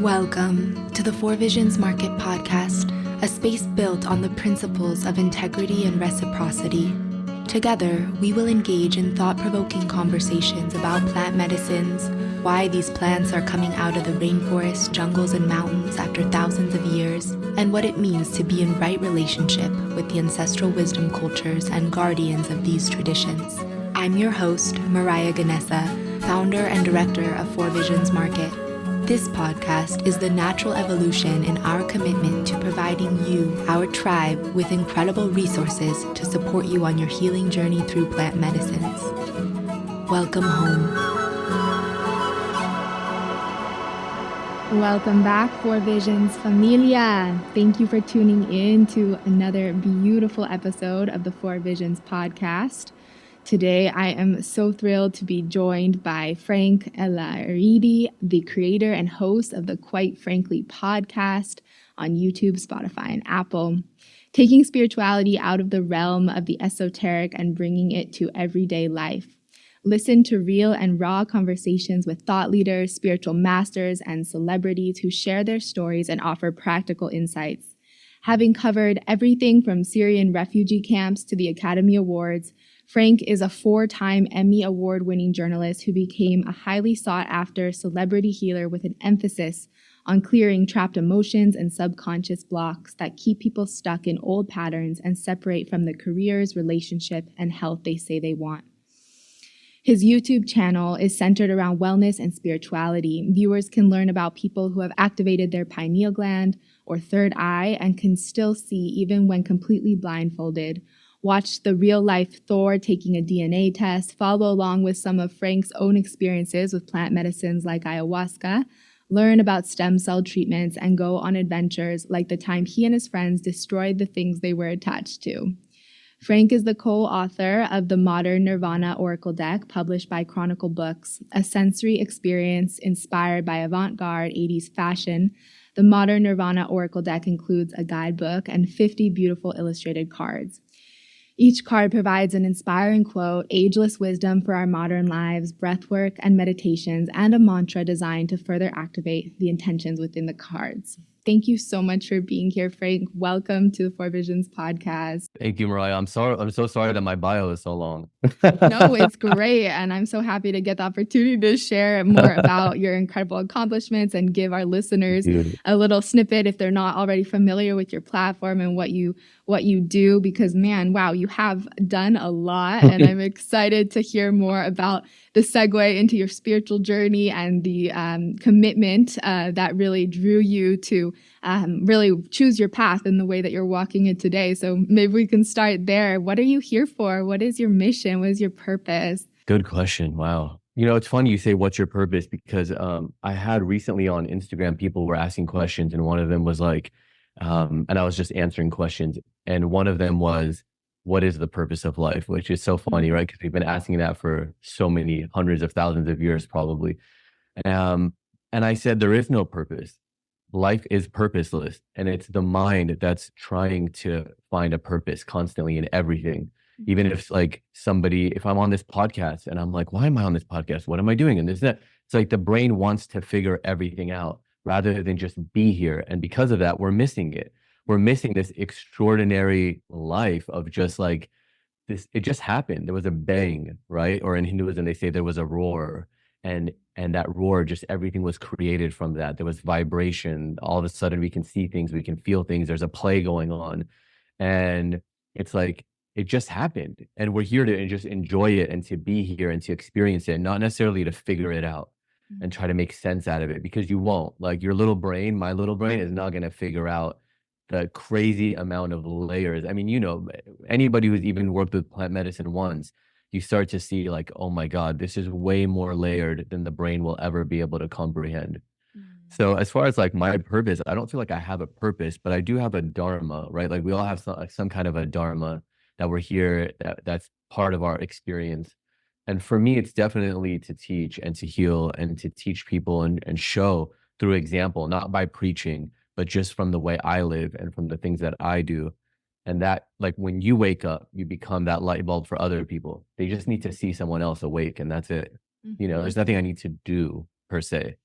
Welcome to the Four Visions Market Podcast, a space built on the principles of integrity and reciprocity. Together, we will engage in thought-provoking conversations about plant medicines, why these plants are coming out of the rainforests, jungles, and mountains after thousands of years, and what it means to be in right relationship with the ancestral wisdom cultures and guardians of these traditions. I'm your host, Mariah, founder and director of Four Visions Market. This podcast is the natural evolution in our commitment to providing you, our tribe, with incredible resources to support you on your healing journey through plant medicines. Welcome home. Welcome back, Four Visions Familia. Thank you for tuning in to another beautiful episode of the Four Visions podcast. Today, I am so thrilled to be joined by Frank Elaridi, the creator and host of the Quite Frankly podcast on YouTube, Spotify, and Apple, taking spirituality out of the realm of the esoteric and bringing it to everyday life. Listen to real and raw conversations with thought leaders, spiritual masters, and celebrities who share their stories and offer practical insights. Having covered everything from Syrian refugee camps to the Academy Awards, Frank is a 4-time Emmy-Award-Winning Journalist who became a highly sought-after celebrity healer with an emphasis on clearing trapped emotions and subconscious blocks that keep people stuck in old patterns and separate from the careers, relationship, and health they say they want. His YouTube channel is centered around wellness and spirituality. Viewers can learn about people who have activated their pineal gland or third eye and can still see even when completely blindfolded. Watch the real-life Thor taking a DNA test, follow along with some of Frank's own experiences with plant medicines like ayahuasca, learn about stem cell treatments, and go on adventures like the time he and his friends destroyed the things they were attached to. Frank is the co-author of the Modern Nirvana Oracle Deck, published by Chronicle Books, a sensory experience inspired by avant-garde 80s fashion. The Modern Nirvana Oracle Deck includes a guidebook and 50 beautiful illustrated cards. Each card provides an inspiring quote, ageless wisdom for our modern lives, breathwork and meditations, and a mantra designed to further activate the intentions within the cards. Thank you so much for being here, Frank. Welcome to the Four Visions podcast. Thank you, Mariah. I'm so sorry that my bio is so long. No, it's great. And I'm so happy to get the opportunity to share more about your incredible accomplishments and give our listeners a little snippet if they're not already familiar with your platform and what you do, because man, wow, you have done a lot. And I'm excited to hear more about the segue into your spiritual journey and the commitment that really drew you to really choose your path in the way that you're walking it today. So maybe we can start there. What are you here for? What is your mission? What is your purpose? Good question. Wow. You know, it's funny you say, what's your purpose? Because I had recently on Instagram, people were asking questions, and one of them was like, and I was just answering questions. And one of them was, what is the purpose of life? Which is so funny, right? Because we've been asking that for so many hundreds of thousands of years, probably. And I said, there is no purpose. Life is purposeless, and it's the mind that's trying to find a purpose constantly in everything. Even if if I'm on this podcast and I'm like, why am I on this podcast? What am I doing? And this, that. It's like the brain wants to figure everything out rather than just be here. And because of that, we're missing it. We're missing this extraordinary life of just like this. It just happened. There was a bang, right? Or in Hinduism, they say there was a roar. And that roar, just everything was created from that. There was vibration. All of a sudden we can see things, we can feel things. There's a play going on. And it's like, it just happened. And we're here to just enjoy it and to be here and to experience it, not necessarily to figure it out and try to make sense out of it, because you won't. Like your little brain, my little brain is not going to figure out the crazy amount of layers. I mean, you know, anybody who's even worked with plant medicine once, you start to see like, oh my God, this is way more layered than the brain will ever be able to comprehend. So as far as like my purpose, I don't feel like I have a purpose, but I do have a dharma, right? Like we all have some kind of a dharma that we're here, that's part of our experience. And for me, it's definitely to teach and to heal and to teach people and show through example, not by preaching, but just from the way I live and from the things that I do. And that, like, when you wake up, you become that light bulb for other people. They just need to see someone else awake, and that's it. You know, there's nothing I need to do per se.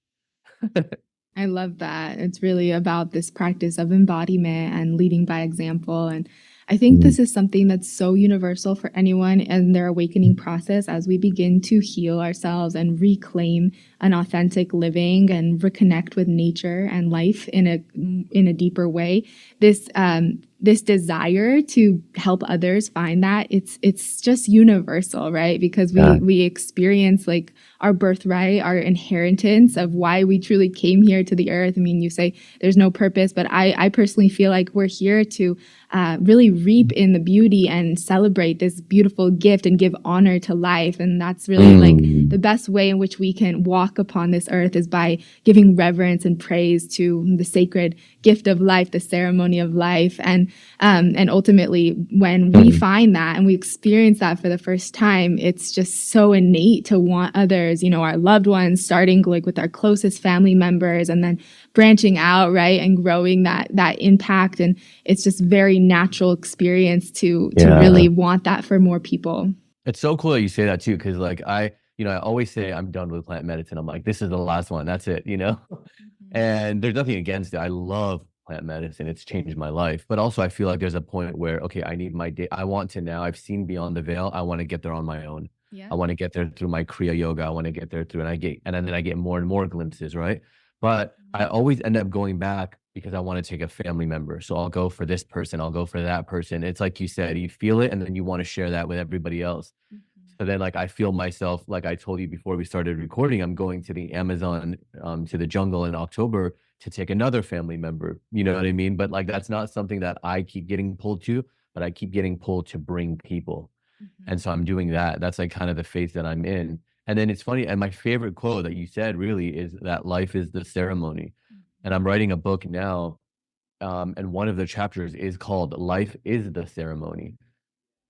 I love that. It's really about this practice of embodiment and leading by example. And I think this is something that's so universal for anyone in their awakening process as we begin to heal ourselves and reclaim an authentic living and reconnect with nature and life in a deeper way. This desire to help others find that it's just universal, right? Because we experience like our birthright, our inheritance of why we truly came here to the earth. I mean, you say there's no purpose, but I personally feel like we're here to really reap in the beauty and celebrate this beautiful gift and give honor to life. And that's really like the best way in which we can walk upon this earth is by giving reverence and praise to the sacred gift of life, the ceremony of life. And ultimately, when we find that and we experience that for the first time, it's just so innate to want others, our loved ones, starting like with our closest family members and then branching out, right, and growing that impact. And it's just very natural experience to really want that for more people. It's so cool that you say that too, because like I always say I'm done with plant medicine. I'm like, this is the last one. That's it, And there's nothing against it. I love plant medicine. It's changed my life. But also I feel like there's a point where, okay, I need my day. I want to now, I've seen beyond the veil. I want to get there on my own. Yeah. I want to get there through my Kriya yoga. I want to get there through, and then I get more and more glimpses, right? But I always end up going back because I want to take a family member. So I'll go for this person. I'll go for that person. It's like you said, you feel it and then you want to share that with everybody else. So then like I feel myself, like I told you before we started recording, I'm going to the Amazon, to the jungle in October to take another family member. You know what I mean? But like that's not something that I keep getting pulled to, but I keep getting pulled to bring people. And so I'm doing that. That's like kind of the phase that I'm in. And then it's funny. And my favorite quote that you said really is that life is the ceremony. And I'm writing a book now. And one of the chapters is called Life is the Ceremony.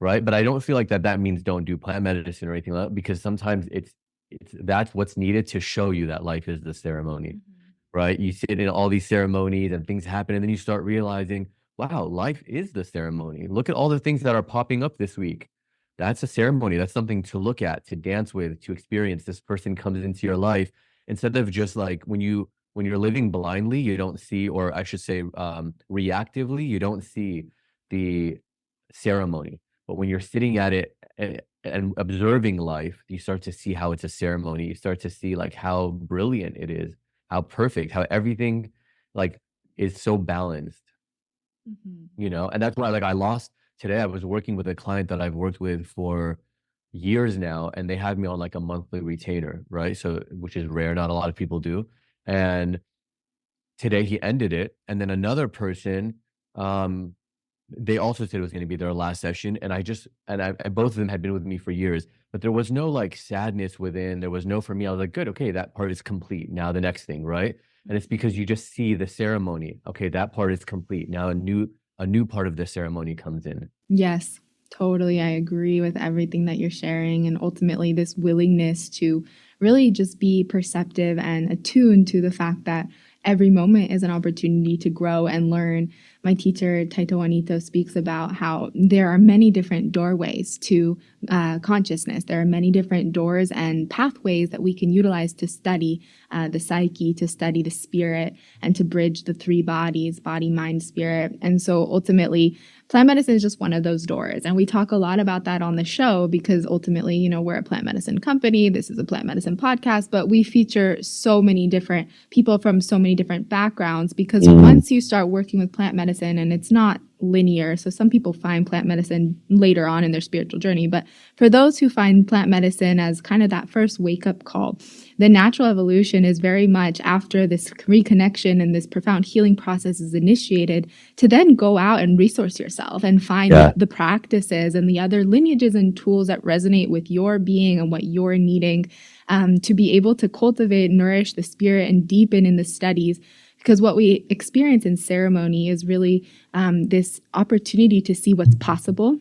Right. But I don't feel like that means don't do plant medicine or anything like that, because sometimes it's that's what's needed to show you that life is the ceremony. Right. You sit in all these ceremonies and things happen. And then you start realizing, wow, life is the ceremony. Look at all the things that are popping up this week. That's a ceremony. That's something to look at, to dance with, to experience. This person comes into your life instead of just like when you're living blindly, you don't see, or I should say, reactively, you don't see the ceremony. But when you're sitting at it and observing life, you start to see how it's a ceremony. You start to see like how brilliant it is, how perfect, how everything like is so balanced, and that's why like today I was working with a client that I've worked with for years now, and they had me on like a monthly retainer, right? So, which is rare, not a lot of people do. And today he ended it. And then another person, they also said it was going to be their last session. And both of them had been with me for years, but there was no like sadness within, there was no, for me, I was like, good, okay, that part is complete. Now the next thing, right? And it's because you just see the ceremony. Okay, that part is complete. Now a new part of the ceremony comes in. Yes, totally. I agree with everything that you're sharing. And ultimately, this willingness to really just be perceptive and attuned to the fact that every moment is an opportunity to grow and learn. My teacher, Taito Juanito, speaks about how there are many different doorways to consciousness. There are many different doors and pathways that we can utilize to study the psyche, to study the spirit, and to bridge the three bodies, body, mind, spirit. And so ultimately, plant medicine is just one of those doors. And we talk a lot about that on the show because ultimately, we're a plant medicine company. This is a plant medicine podcast, but we feature so many different people from so many different backgrounds because once you start working with plant medicine, and it's not linear. So some people find plant medicine later on in their spiritual journey. But for those who find plant medicine as kind of that first wake-up call, the natural evolution is very much after this reconnection and this profound healing process is initiated to then go out and resource yourself and find the practices and the other lineages and tools that resonate with your being and what you're needing to be able to cultivate, nourish the spirit and deepen in the studies. Because what we experience in ceremony is really this opportunity to see what's possible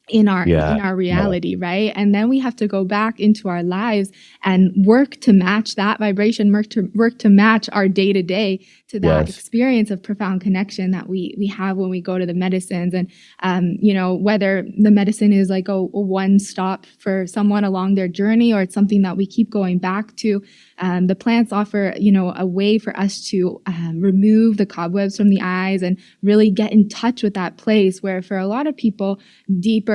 in our Yeah. reality, right? And then we have to go back into our lives and work to match that vibration, work to match our day to day to that Yes. experience of profound connection that we have when we go to the medicines. And whether the medicine is like a one stop for someone along their journey, or it's something that we keep going back to. The plants offer, a way for us to remove the cobwebs from the eyes and really get in touch with that place where, for a lot of people, deeper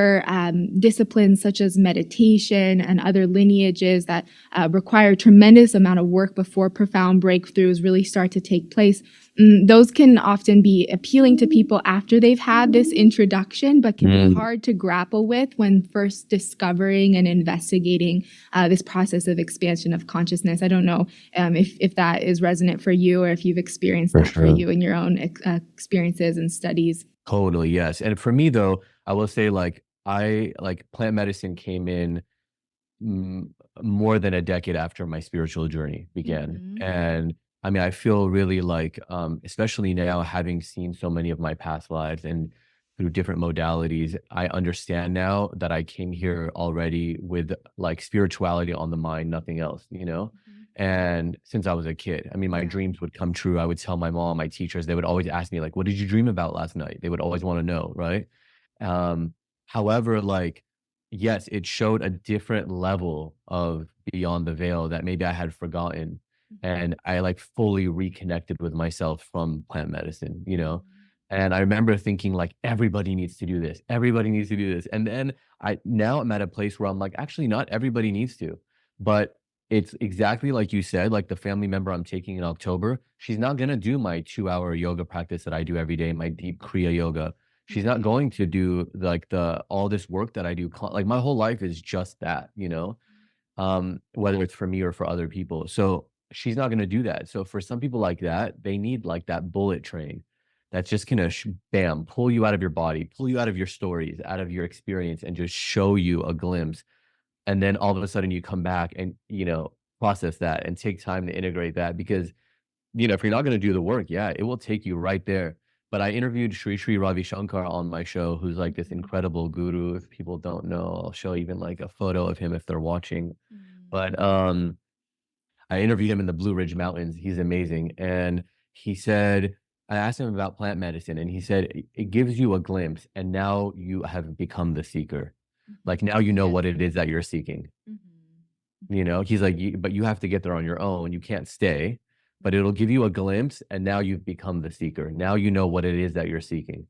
disciplines such as meditation and other lineages that require a tremendous amount of work before profound breakthroughs really start to take place. Those can often be appealing to people after they've had this introduction, but can be hard to grapple with when first discovering and investigating this process of expansion of consciousness. I don't know if that is resonant for you, or if you've experienced For that for sure. you in your own experiences and studies. Totally, yes. And for me though, I will say plant medicine came in mm, more than a decade after my spiritual journey began. Mhm. And I mean, I feel really especially now, having seen so many of my past lives and through different modalities, I understand now that I came here already with like spirituality on the mind, nothing else. Mhm. And since I was a kid, I mean, my Yeah. dreams would come true. I would tell my mom, my teachers, they would always ask me, like, what did you dream about last night? They would always want to know, right? Um, However, yes, it showed a different level of beyond the veil that maybe I had forgotten. And I fully reconnected with myself from plant medicine. And I remember thinking like everybody needs to do this. Everybody needs to do this. And then now I'm at a place where I'm like, actually not everybody needs to. But it's exactly like you said, like the family member I'm taking in October, she's not gonna do my 2-hour yoga practice that I do every day, my deep Kriya yoga. She's not Right. going to do like the all this work that I do. Like my whole life is just that, whether it's for me or for other people. So she's not going to do that. So for some people like that, they need like that bullet train that's just going to bam, pull you out of your body, pull you out of your stories, out of your experience, and just show you a glimpse. And then all of a sudden you come back and process that and take time to integrate that because if you're not gonna do the work, yeah, it will take you right there. But I interviewed Sri Ravi Shankar on my show, who's like this Mhm. incredible guru. If people don't know, I'll show even like a photo of him if they're watching. Mm. But I interviewed him in the Blue Ridge Mountains. He's amazing. And he said, I asked him about plant medicine, and he said it gives you a glimpse, and now you have become the seeker. Like Mhm. now you know Yes. what it is that you're seeking. Mhm. He's like, but you have to get there on your own. You can't stay, but it'll give you a glimpse. And now you've become the seeker. Now you know what it is that you're seeking.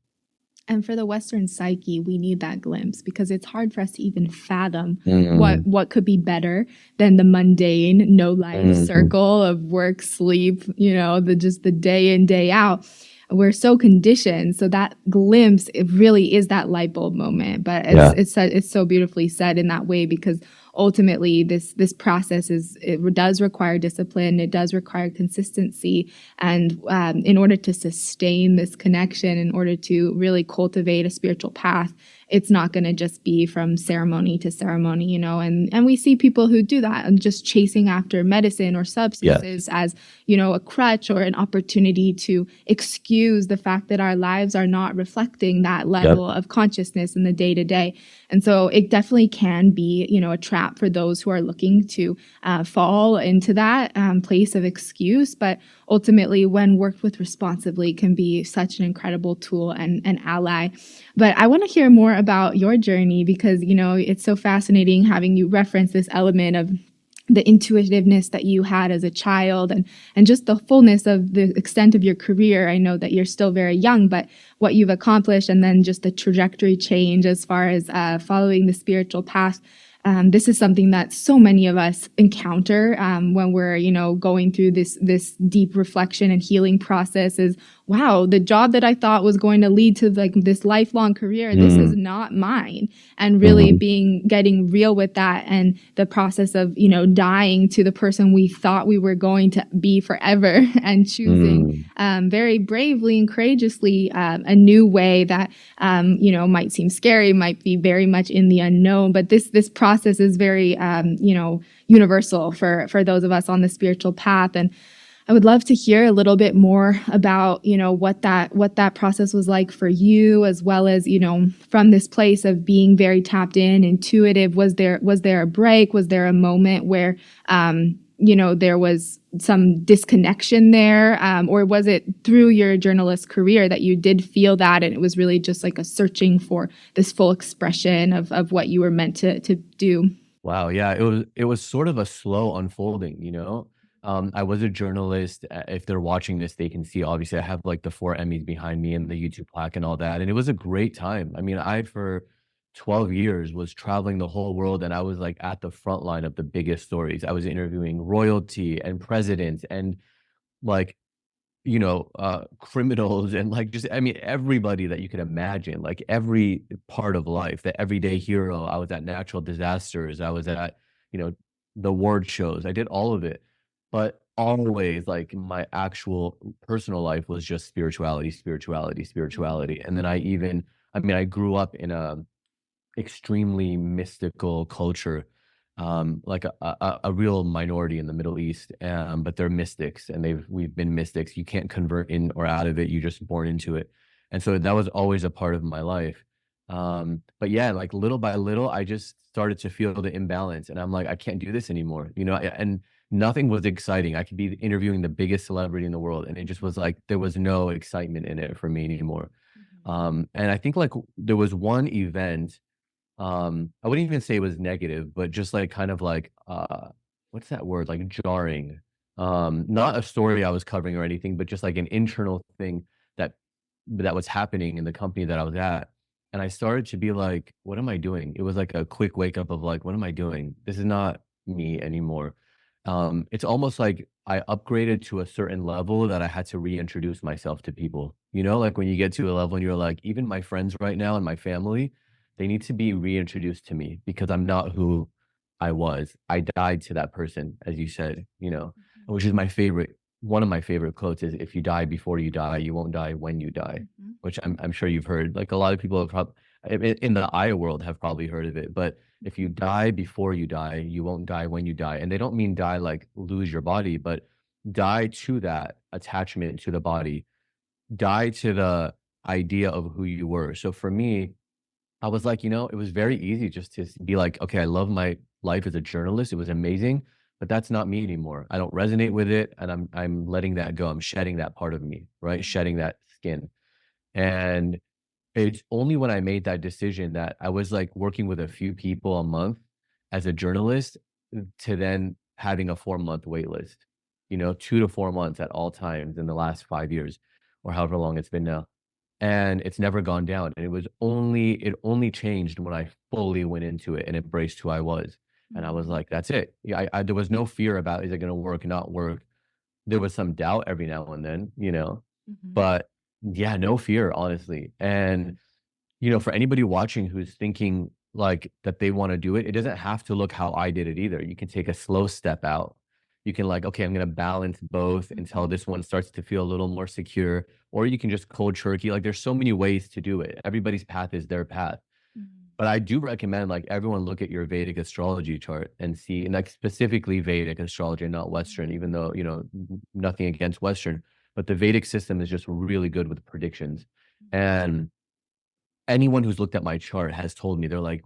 And for the Western psyche, we need that glimpse because it's hard for us to even fathom Mm, what could be better than the mundane, no life mhm. circle of work, sleep, the day in, day out. We're so conditioned. So that glimpse, it really is that light bulb moment. But Yeah. it's so beautifully said in that way, because ultimately this process it does require discipline. It does require consistency. And in order to sustain this connection, in order to really cultivate a spiritual path, it's not going to just be from ceremony to ceremony. And we see people who do that and just chasing after medicine or Yes. substances as, a crutch or an opportunity to excuse the fact that our lives are not reflecting that Yep. level of consciousness in the day to day. And so it definitely can be, a trap for those who are looking to fall into that place of excuse. But ultimately, when worked with responsibly, can be such an incredible tool and an ally. But I want to hear more about your journey because, it's so fascinating having you reference this element of the intuitiveness that you had as a child and just the fullness of the extent of your career. I know that you're still very young, but what you've accomplished and then just the trajectory change as far as following the spiritual path. This is something that so many of us encounter when we're, going through this deep reflection and healing process. Is wow, the job that I thought was going to lead to like this lifelong career, this is Mm, not mine. And really mhm, getting real with that and the process of, dying to the person we thought we were going to be forever and choosing mm, very bravely and courageously a new way that, might seem scary, might be very much in the unknown. But this process is very, universal for those of us on the spiritual path. And I would love to hear a little bit more about, what that process was like for you, as well as, from this place of being very tapped in, intuitive. Was there a break? Was there a moment where, there was some disconnection there? Or was it through your journalist career that you did feel that, and it was really just like a searching for this full expression of what you were meant to do? Wow, yeah, it was sort of a slow unfolding, you know? I was a journalist. If they're watching this, they can see obviously I have like the 4 Emmys behind me and the YouTube plaque and all that. And it was a great time. I mean, I for 12 years was traveling the whole world and I was like at the front line of the biggest stories. I was interviewing royalty and presidents and like criminals and like just, I mean, everybody that you could imagine, like every part of life, the everyday hero. I was at natural disasters. I was at, you know, the award shows. I did all of it. But always like my actual personal life was just spirituality, spirituality, spirituality. And then I mean, I grew up in a extremely mystical culture, like a real minority in the Middle East, but they're mystics, and we've been mystics. You can't convert in or out of it. You're just born into it, and so that was always a part of my life. But yeah, like little by little, I just started to feel the imbalance, and I'm like, I can't do this anymore, and nothing was exciting. I could be interviewing the biggest celebrity in the world, and it just was like there was no excitement in it for me anymore. And I think like there was one event. I wouldn't even say it was negative, but just like kind of like what's that word? Like jarring. Not a story I was covering or anything, but just like an internal thing that that was happening in the company that I was at. And I started to be like, what am I doing? It was like a quick wake up of like, what am I doing? This is not me anymore. It's almost like I upgraded to a certain level that I had to reintroduce myself to people. Like when you get to a level and you're like, even my friends right now and my family, they need to be reintroduced to me because I'm not who I was. I died to that person, as you said, which is my favorite. One of my favorite quotes is, "If you die before you die, you won't die when you die," Mhm. which I'm sure you've heard. Like a lot of people have in the I world have probably heard of it. But if you die before you die, you won't die when you die. And they don't mean die like lose your body, but die to that attachment to the body, die to the idea of who you were. So for me, I was like, it was very easy just to be like, okay, I love my life as a journalist. It was amazing, but that's not me anymore. I don't resonate with it, and I'm letting that go. I'm shedding that part of me, right? Shedding that skin. And it's only when I made that decision that I was like working with a few people a month as a journalist to then having a 4-month wait list, 2 to 4 months at all times in the last 5 years or however long it's been now, and it's never gone down. And it only changed when I fully went into it and embraced who I was. And I was Mhm. like, that's it. Yeah, there was no fear about is it going to work, not work. There was some doubt every now and then, Mhm. but yeah, no fear, honestly. And for anybody watching who's thinking like that they want to do it, it doesn't have to look how I did it either. You can take a slow step out. You can like, okay, I'm going to balance both until Mhm. this one starts to feel a little more secure, or you can just cold turkey. Like there's so many ways to do it. Everybody's path is their path. Mhm. But I do recommend like everyone look at your Vedic astrology chart and see, and like specifically Vedic astrology, not Western, even though, nothing against Western, but the Vedic system is just really good with predictions. And anyone who's looked at my chart has told me, they're like,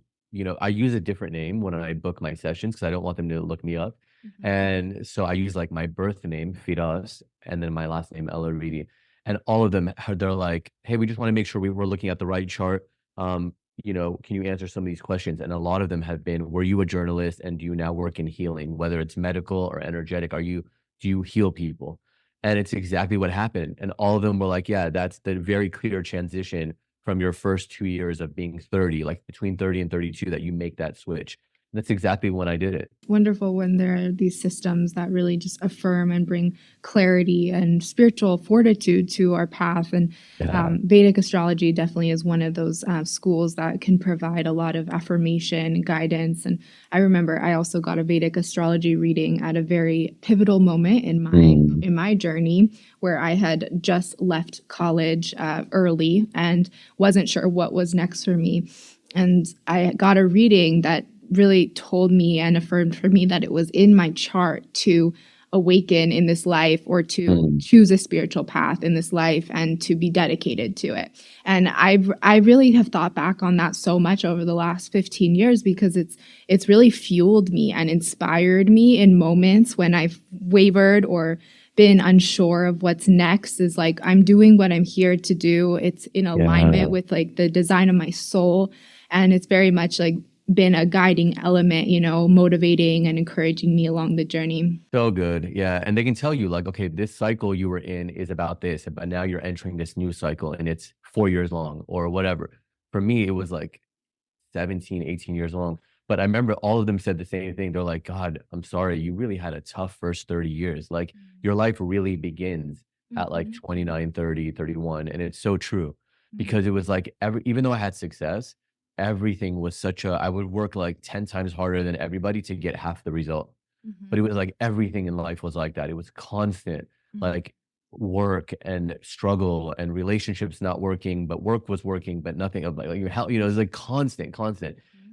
I use a different name when I book my sessions because I don't want them to look me up. Mhm. And so I use like my birth name, Firas, and then my last name, Elaridi. And all of them, they're like, hey, we just want to make sure we're looking at the right chart. Can you answer some of these questions? And a lot of them have been, were you a journalist and do you now work in healing, whether it's medical or energetic? Do you heal people? And it's exactly what happened. And all of them were like, yeah, that's the very clear transition from your first 2 years of being 30, like between 30 and 32, that you make that switch. That's exactly when I did it. Wonderful when there are these systems that really just affirm and bring clarity and spiritual fortitude to our path. And Yeah. Vedic astrology definitely is one of those schools that can provide a lot of affirmation and guidance. And I remember I also got a Vedic astrology reading at a very pivotal moment in my Mm. journey, where I had just left college early and wasn't sure what was next for me. And I got a reading that really told me and affirmed for me that it was in my chart to awaken in this life or to Mm. choose a spiritual path in this life and to be dedicated to it. And I really have thought back on that so much over the last 15 years because it's really fueled me and inspired me in moments when I've wavered or been unsure of what's next. Is like, I'm doing what I'm here to do. It's in alignment with like the design of my soul. And it's very much like been a guiding element, motivating and encouraging me along the journey. So good. Yeah. And they can tell you like, okay, this cycle you were in is about this, but now you're entering this new cycle and it's 4 years long or whatever. For me, it was like 17, 18 years long. But I remember all of them said the same thing. They're like, God, I'm sorry. You really had a tough first 30 years. Like your life really begins at like 29, 30, 31. And it's so true because it was like even though I had success, everything was I would work like 10 times harder than everybody to get half the result. But it was like everything in life was like that. It was constant, like work and struggle and relationships not working, but work was working, but nothing of like your health, it was like constant.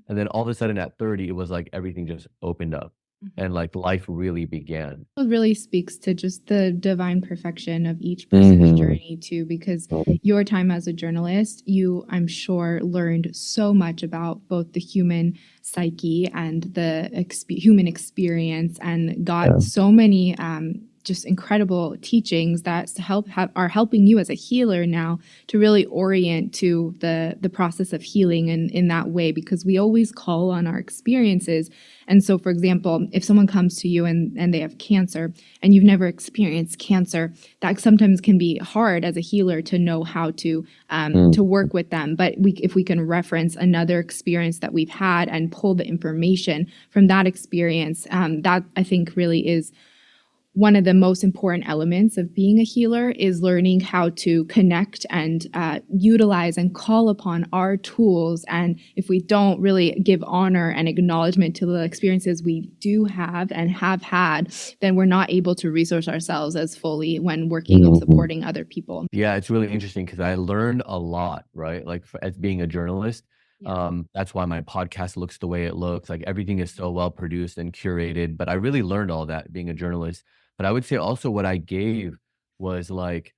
And then all of a sudden at 30, it was like everything just opened up and like life really began. It really speaks to just the divine perfection of each person's journey too, because your time as a journalist, you, I'm sure, learned so much about both the human psyche and the human experience and got so many just incredible teachings that are helping you as a healer now to really orient to the process of healing in that way, because we always call on our experiences. And so, for example, if someone comes to you and they have cancer and you've never experienced cancer, that sometimes can be hard as a healer to know how to work with them. But if we can reference another experience that we've had and pull the information from that experience, that I think really is one of the most important elements of being a healer, is learning how to connect and utilize and call upon our tools. And if we don't really give honor and acknowledgement to the experiences we do have and have had, then we're not able to resource ourselves as fully when working and supporting other people. Yeah, it's really interesting because I learned a lot, right? Like as being a journalist. That's why my podcast looks the way it looks. Like everything is so well produced and curated. But I really learned all that being a journalist. But I would say also what I gave was like,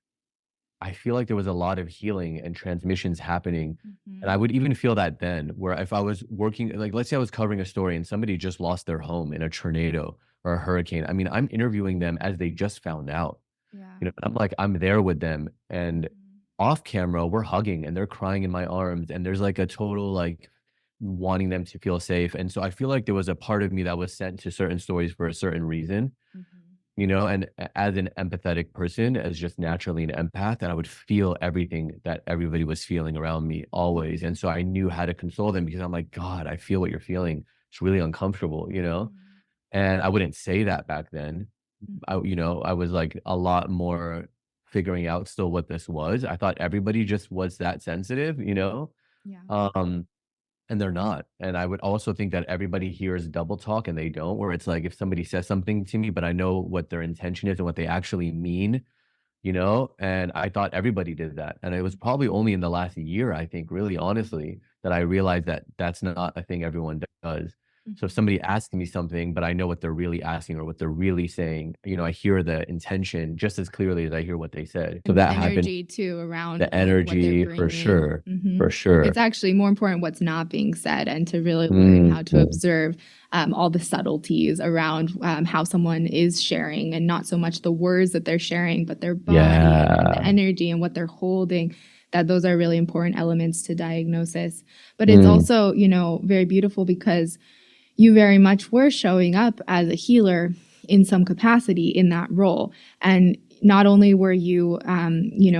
I feel like there was a lot of healing and transmissions happening. And I would even feel that then, where if I was working, like let's say I was covering a story and somebody just lost their home in a tornado or a hurricane. I mean, I'm interviewing them as they just found out. I'm like, I'm there with them. And off camera, we're hugging and they're crying in my arms. And there's like a total like wanting them to feel safe. And so I feel like there was a part of me that was sent to certain stories for a certain reason. And as an empathetic person, as just naturally an empath, and I would feel everything that everybody was feeling around me always. And so I knew how to console them because I'm like, God, I feel what you're feeling. It's really uncomfortable, And I wouldn't say that back then. I was like a lot more figuring out still what this was. I thought everybody just was that sensitive, and they're not. And I would also think that everybody hears double talk and they don't, where it's like if somebody says something to me, but I know what their intention is and what they actually mean, and I thought everybody did that. And it was probably only in the last year, I think, really honestly, that I realized that that's not a thing everyone does. So if somebody asks me something, but I know what they're really asking or what they're really saying, I hear the intention just as clearly as I hear what they said. So that happened. Energy too around the energy for sure, for sure. It's actually more important what's not being said and to really learn how to observe all the subtleties around how someone is sharing, and not so much the words that they're sharing, but their body and the energy and what they're holding. That those are really important elements to diagnosis. But it's also, very beautiful because you very much were showing up as a healer in some capacity in that role. And not only were you,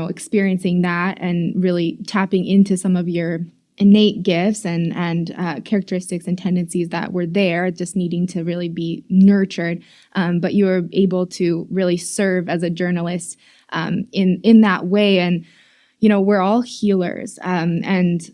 experiencing that and really tapping into some of your innate gifts and characteristics and tendencies that were there, just needing to really be nurtured, but you were able to really serve as a journalist in that way. And, we're all healers, and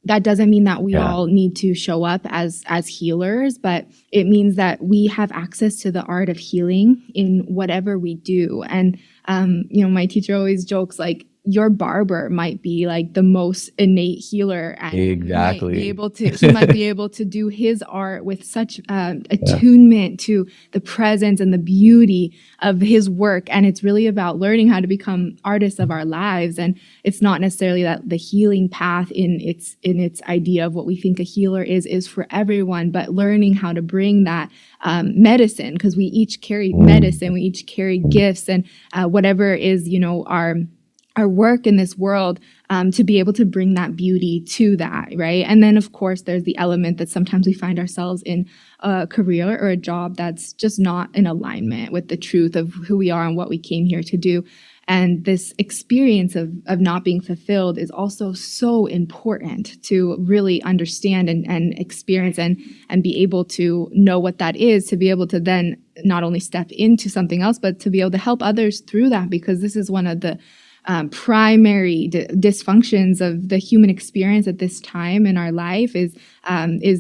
that doesn't mean that we all need to show up as healers, but it means that we have access to the art of healing in whatever we do. And, my teacher always jokes like, your barber might be like the most innate healer, and Exactly. he might be able to do his art with such attunement to the presence and the beauty of his work. And it's really about learning how to become artists of our lives. And it's not necessarily that the healing path in its idea of what we think a healer is for everyone, but learning how to bring that medicine, because we each carry medicine, we each carry gifts, and whatever is, our work in this world, to be able to bring that beauty to that, right? And then, of course, there's the element that sometimes we find ourselves in a career or a job that's just not in alignment with the truth of who we are and what we came here to do. And this experience of not being fulfilled is also so important to really understand and experience and be able to know what that is, to be able to then not only step into something else, but to be able to help others through that, because this is one of the primary dysfunctions of the human experience at this time in our life is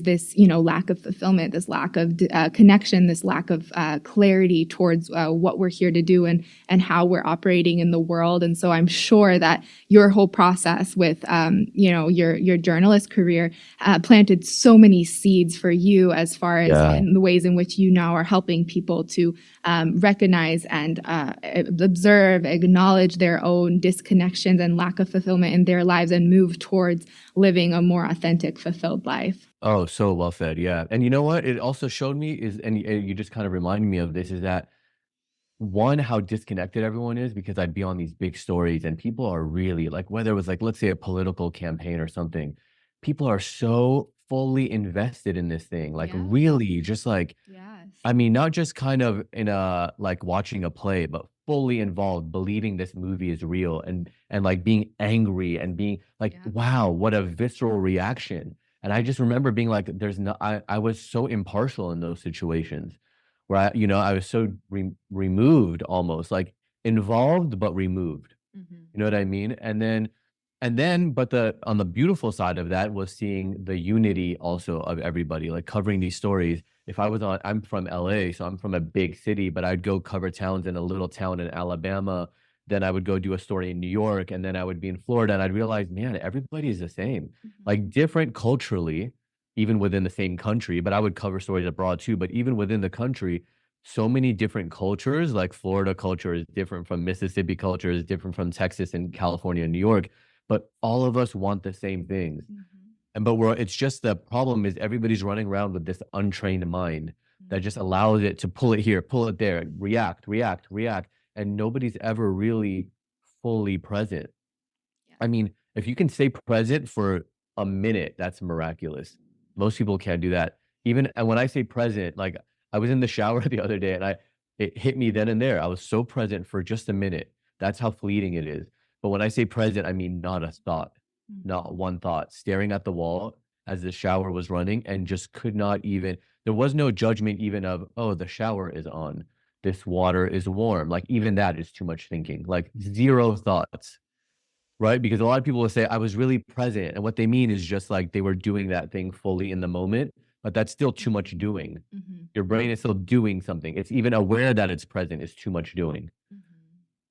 this, lack of fulfillment, this lack of connection, this lack of clarity towards what we're here to do and how we're operating in the world. And so I'm sure that your whole process with, your journalist career planted so many seeds for you as far as in the ways in which you now are helping people to recognize and observe, acknowledge their own disconnections and lack of fulfillment in their lives and move towards living a more authentic, fulfilled life. Oh, so well said. Yeah. And you know what? It also showed me and you just kind of reminded me of this, is that one, how disconnected everyone is, because I'd be on these big stories and people are really like, whether it was like, let's say a political campaign or something, people are so fully invested in this thing, like really just like, I mean, not just kind of in a like watching a play, but fully involved, believing this movie is real and like being angry and being like, wow, what a visceral reaction. And I just remember being like, I was so impartial in those situations where I was so removed, almost like involved, but removed. You know what I mean? But on the beautiful side of that was seeing the unity also of everybody, like covering these stories. I'm from LA, so I'm from a big city, but I'd go cover towns in a little town in Alabama. Then I would go do a story in New York, and then I would be in Florida, and I'd realize, man, everybody is the same, like different culturally, even within the same country. But I would cover stories abroad too. But even within the country, so many different cultures, like Florida culture is different from Mississippi culture, is different from Texas and California and New York. But all of us want the same things. It's just the problem is everybody's running around with this untrained mind that just allows it to pull it here, pull it there, react. And nobody's ever really fully present. I mean, if you can stay present for a minute, that's miraculous. Most people can't do that. And when I say present, like I was in the shower the other day and it hit me then and there. I was so present for just a minute. That's how fleeting it is. But when I say present, I mean not a thought, not one thought, staring at the wall as the shower was running and just could not even, there was no judgment even of, oh, the shower is on, this water is warm. Like even that is too much thinking, like zero thoughts, right? Because a lot of people will say, I was really present. And what they mean is just like they were doing that thing fully in the moment, but that's still too much doing. Your brain is still doing something. It's even aware that it's present is too much doing.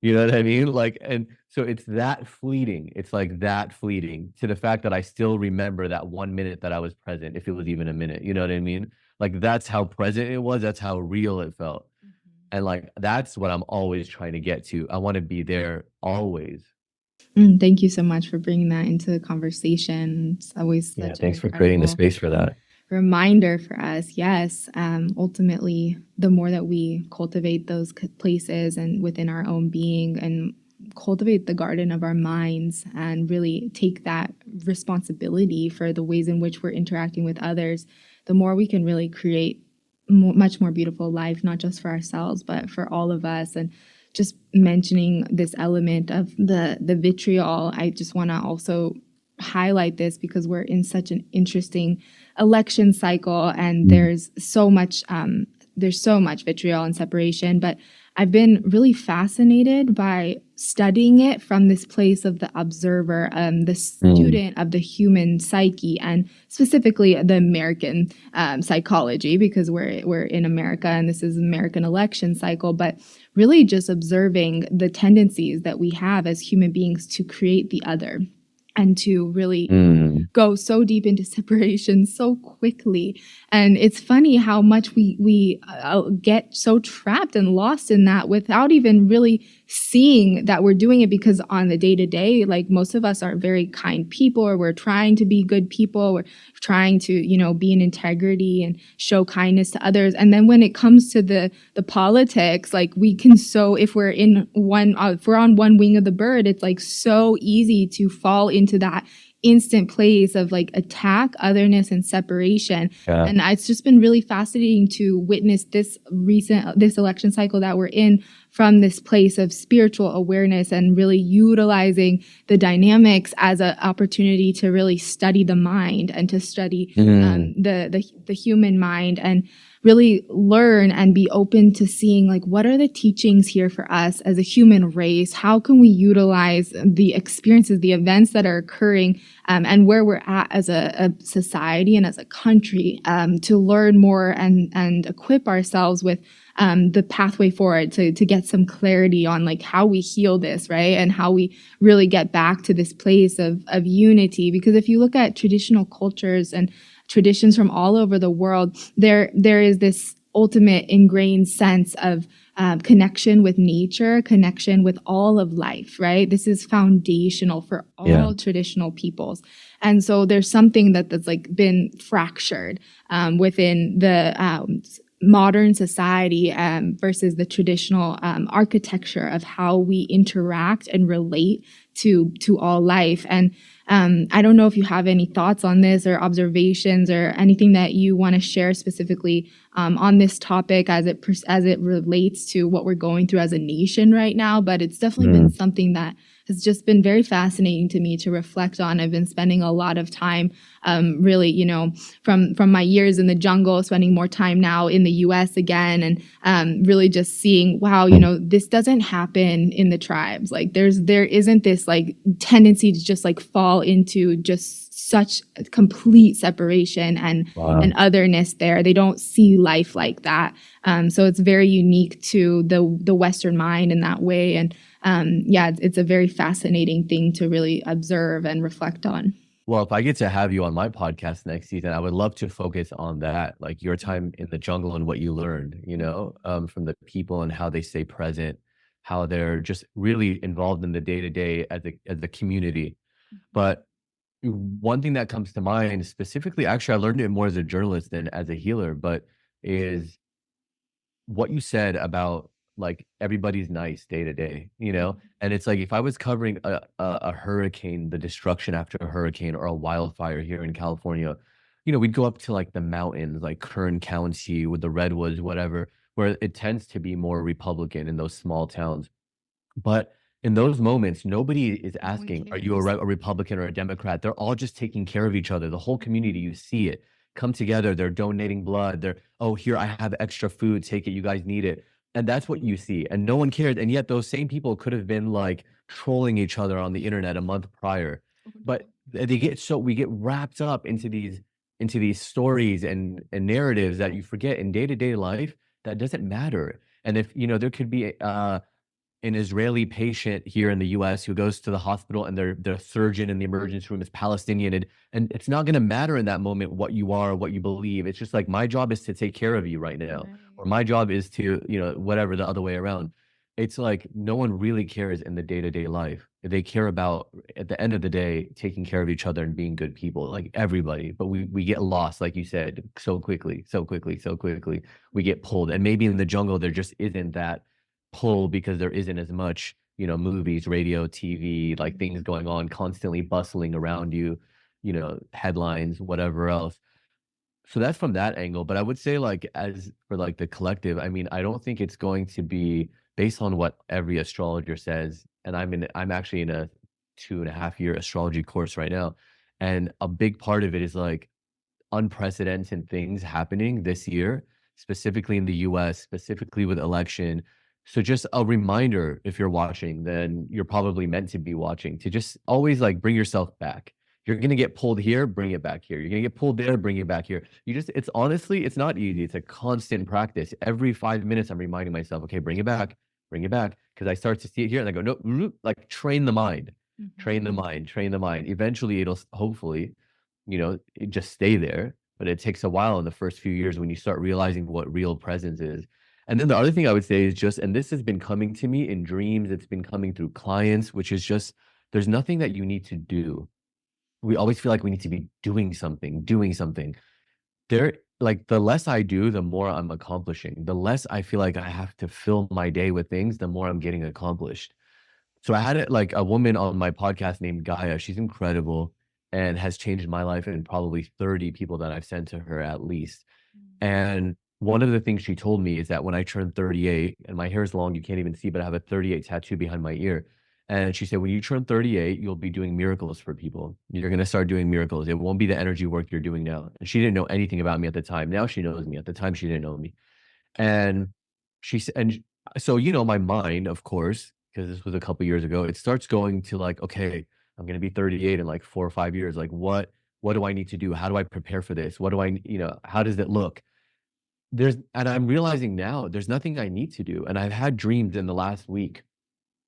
You know what I mean? Like, and so it's that fleeting. It's like that fleeting to the fact that I still remember that 1 minute that I was present, if it was even a minute. You know what I mean? Like, that's how present it was. That's how real it felt. And like, that's what I'm always trying to get to. I want to be there always. Thank you so much for bringing that into the conversation. It's always such thanks for creating the space for that. Reminder for us. Yes. Ultimately, the more that we cultivate those places and within our own being and cultivate the garden of our minds and really take that responsibility for the ways in which we're interacting with others, the more we can really create much more beautiful life, not just for ourselves, but for all of us. And just mentioning this element of the vitriol, I just want to also highlight this because we're in such an interesting election cycle and there's so much there's so much vitriol and separation, but I've been really fascinated by studying it from this place of the observer, the student of the human psyche, and specifically the American psychology, because we're in America and this is American election cycle, but really just observing the tendencies that we have as human beings to create the other and to really go so deep into separation so quickly. And it's funny how much we get so trapped and lost in that without even really seeing that we're doing it, because on the day-to-day, like, most of us are very kind people, or we're trying to be good people, we're trying to, be in integrity and show kindness to others. And then when it comes to the politics, like, we can if we're if we're on one wing of the bird, it's like so easy to fall into that instant place of like attack, otherness, and separation. Yeah. And it's just been really fascinating to witness this election cycle that we're in from this place of spiritual awareness, and really utilizing the dynamics as an opportunity to really study the mind and to study the human mind, and really learn and be open to seeing, like, what are the teachings here for us as a human race? How can we utilize the experiences, the events that are occurring, and where we're at as a society and as a country, to learn more and equip ourselves with the pathway forward to get some clarity on, like, how we heal this, right? And how we really get back to this place of unity. Because if you look at traditional cultures and traditions from all over the world, there is this ultimate ingrained sense of connection with nature, connection with all of life, right? This is foundational for all traditional peoples. And so there's something that's like been fractured within the modern society versus the traditional architecture of how we interact and relate to all life. And I don't know if you have any thoughts on this or observations or anything that you want to share specifically on this topic as it relates to what we're going through as a nation right now. But it's definitely been something that has just been very fascinating to me to reflect on. I've been spending a lot of time really, from my years in the jungle, spending more time now in the US again, and really just seeing, wow, this doesn't happen in the tribes. Like, there isn't this like tendency to just like fall into just such complete separation and otherness there. They don't see life like that. So it's very unique to the Western mind in that way. And it's a very fascinating thing to really observe and reflect on. Well, if I get to have you on my podcast next season, I would love to focus on that, like your time in the jungle and what you learned, from the people and how they stay present, how they're just really involved in the day-to-day as a community. But one thing that comes to mind specifically, actually, I learned it more as a journalist than as a healer, but is what you said about, like, everybody's nice day to day, and it's like, if I was covering a hurricane, the destruction after a hurricane or a wildfire here in California, we'd go up to like the mountains, like Kern County with the redwoods, whatever, where it tends to be more Republican in those small towns. But in those moments, nobody is asking, are you a Republican or a Democrat? They're all just taking care of each other. The whole community, you see it come together. They're donating blood. Oh, here, I have extra food. Take it. You guys need it. And that's what you see. And no one cared. And yet those same people could have been like trolling each other on the internet a month prior. But we get wrapped up into these stories and narratives that you forget in day-to-day life that doesn't matter. And if, there could be an Israeli patient here in the US who goes to the hospital and their surgeon in the emergency room is Palestinian, and it's not going to matter in that moment what you are, what you believe. It's just like, my job is to take care of you right now, or my job is to, whatever, the other way around. It's like, no one really cares in the day-to-day life. They care about, at the end of the day, taking care of each other and being good people, like everybody. But we get lost, like you said, so quickly. We get pulled. And maybe in the jungle, there just isn't that pull, because there isn't as much, movies, radio, TV, like things going on, constantly bustling around you, headlines, whatever else. So that's from that angle. But I would say, like, as for like the collective, I mean, I don't think it's going to be based on what every astrologer says. And I'm actually in a 2.5-year astrology course right now. And a big part of it is like unprecedented things happening this year specifically in the US, specifically with election. So just a reminder, if you're watching, then you're probably meant to be watching, to just always like bring yourself back. You're going to get pulled here, bring it back here. You're going to get pulled there, bring it back here. It's honestly, it's not easy. It's a constant practice. Every 5 minutes, I'm reminding myself, okay, bring it back, bring it back. Because I start to see it here and I go, no, like train the mind, train the mind, train the mind. Eventually, it'll hopefully, it just stay there. But it takes a while in the first few years when you start realizing what real presence is. And then the other thing I would say is just, and this has been coming to me in dreams, it's been coming through clients, which is just, there's nothing that you need to do. We always feel like we need to be doing something. Like the less I do, the more I'm accomplishing. The less I feel like I have to fill my day with things, the more I'm getting accomplished. So I had like a woman on my podcast named Gaia. She's incredible and has changed my life and probably 30 people that I've sent to her at least. And one of the things she told me is that when I turned 38, and my hair is long, you can't even see, but I have a 38 tattoo behind my ear. And she said, when you turn 38, you'll be doing miracles for people. You're going to start doing miracles. It won't be the energy work you're doing now. And she didn't know anything about me at the time. Now she knows me. At the time, she didn't know me. And she said, and so, my mind, of course, because this was a couple years ago, it starts going to like, okay, I'm going to be 38 in like 4 or 5 years. Like, what do I need to do? How do I prepare for this? What do I, how does it look? And I'm realizing now there's nothing I need to do. And I've had dreams in the last week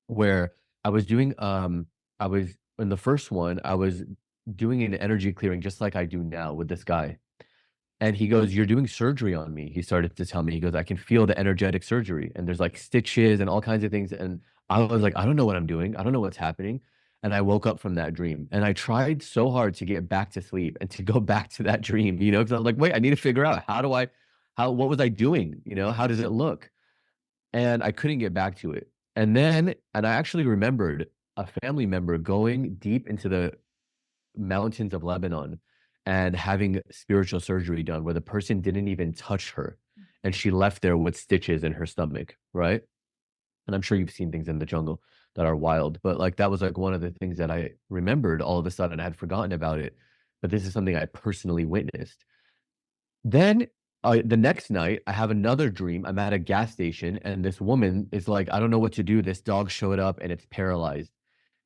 where I was doing, I was in the first one, I was doing an energy clearing just like I do now with this guy. And he goes, you're doing surgery on me. He started to tell me, he goes, I can feel the energetic surgery and there's like stitches and all kinds of things. And I was like, I don't know what I'm doing. I don't know what's happening. And I woke up from that dream and I tried so hard to get back to sleep and to go back to that dream, because I was like, wait, I need to figure out what was I doing? How does it look? And I couldn't get back to it. And I actually remembered a family member going deep into the mountains of Lebanon and having spiritual surgery done where the person didn't even touch her. And she left there with stitches in her stomach, right? And I'm sure you've seen things in the jungle that are wild, but like that was like one of the things that I remembered all of a sudden. I had forgotten about it, but this is something I personally witnessed. Then the next night, I have another dream. I'm at a gas station, and this woman is like, I don't know what to do. This dog showed up, and it's paralyzed,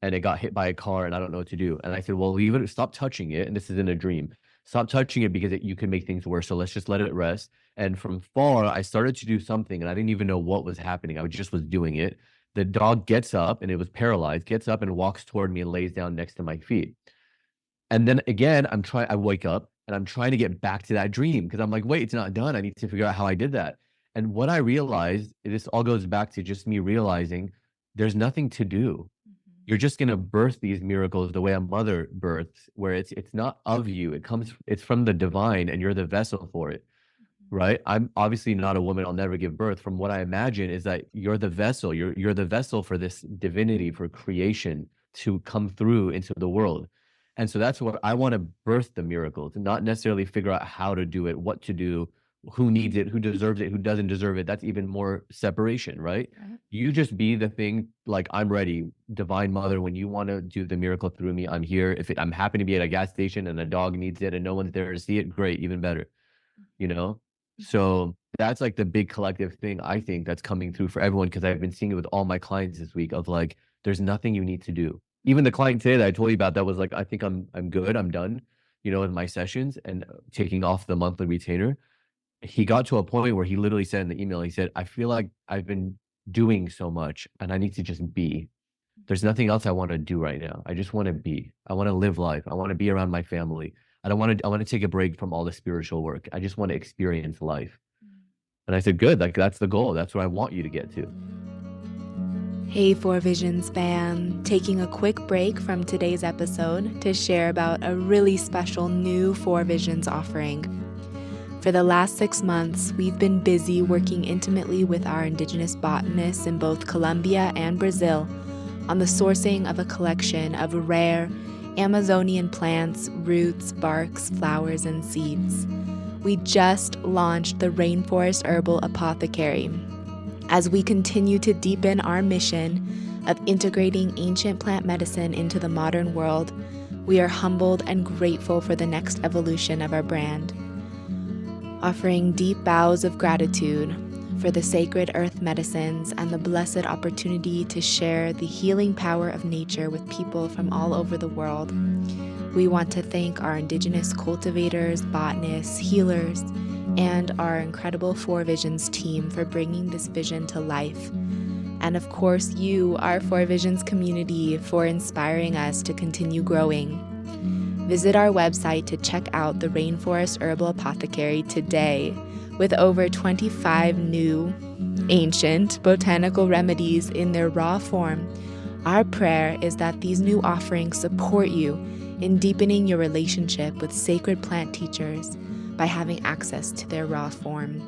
and it got hit by a car, and I don't know what to do. And I said, well, leave it. Stop touching it. And this is in a dream. Stop touching it because you can make things worse. So let's just let it rest. And from far, I started to do something, and I didn't even know what was happening. I just was doing it. The dog gets up, and it was paralyzed, gets up and walks toward me and lays down next to my feet. And then again, I wake up and I'm trying to get back to that dream because I'm like, wait, it's not done. I need to figure out how I did that. And what I realized, this all goes back to just me realizing there's nothing to do. You're just going to birth these miracles the way a mother births, where it's not of you. It's from the divine and you're the vessel for it. Right? I'm obviously not a woman. I'll never give birth. From what I imagine is that you're the vessel. You're the vessel for this divinity, for creation to come through into the world. And so that's what I want to birth the miracles, not necessarily figure out how to do it, what to do, who needs it, who deserves it, who doesn't deserve it. That's even more separation, right? You just be the thing, like, I'm ready, divine mother. When you want to do the miracle through me, I'm here. If I'm happy to be at a gas station and a dog needs it and no one's there to see it, great, even better, So that's like the big collective thing I think that's coming through for everyone, because I've been seeing it with all my clients this week of like, there's nothing you need to do. Even the client today that I told you about that was like, I think I'm good, I'm done, in my sessions and taking off the monthly retainer. He got to a point where he literally said in the email, he said, I feel like I've been doing so much and I need to just be. There's nothing else I want to do right now. I just want to be. I want to live life. I want to be around my family. I want to take a break from all the spiritual work. I just want to experience life. And I said, good, like that's the goal. That's what I want you to get to. Hey, Four Visions fam, taking a quick break from today's episode to share about a really special new Four Visions offering. For the last 6 months, we've been busy working intimately with our indigenous botanists in both Colombia and Brazil on the sourcing of a collection of rare Amazonian plants, roots, barks, flowers, and seeds. We just launched the Rainforest Herbal Apothecary. As we continue to deepen our mission of integrating ancient plant medicine into the modern world, we are humbled and grateful for the next evolution of our brand. offering deep bows of gratitude for the sacred earth medicines and the blessed opportunity to share the healing power of nature with people from all over the world. We want to thank our indigenous cultivators, botanists, healers, and our incredible Four Visions team for bringing this vision to life. And of course, you, our Four Visions community, for inspiring us to continue growing. Visit our website to check out the Rainforest Herbal Apothecary today, with over 25 new, ancient botanical remedies in their raw form. Our prayer is that these new offerings support you in deepening your relationship with sacred plant teachers by having access to their raw form.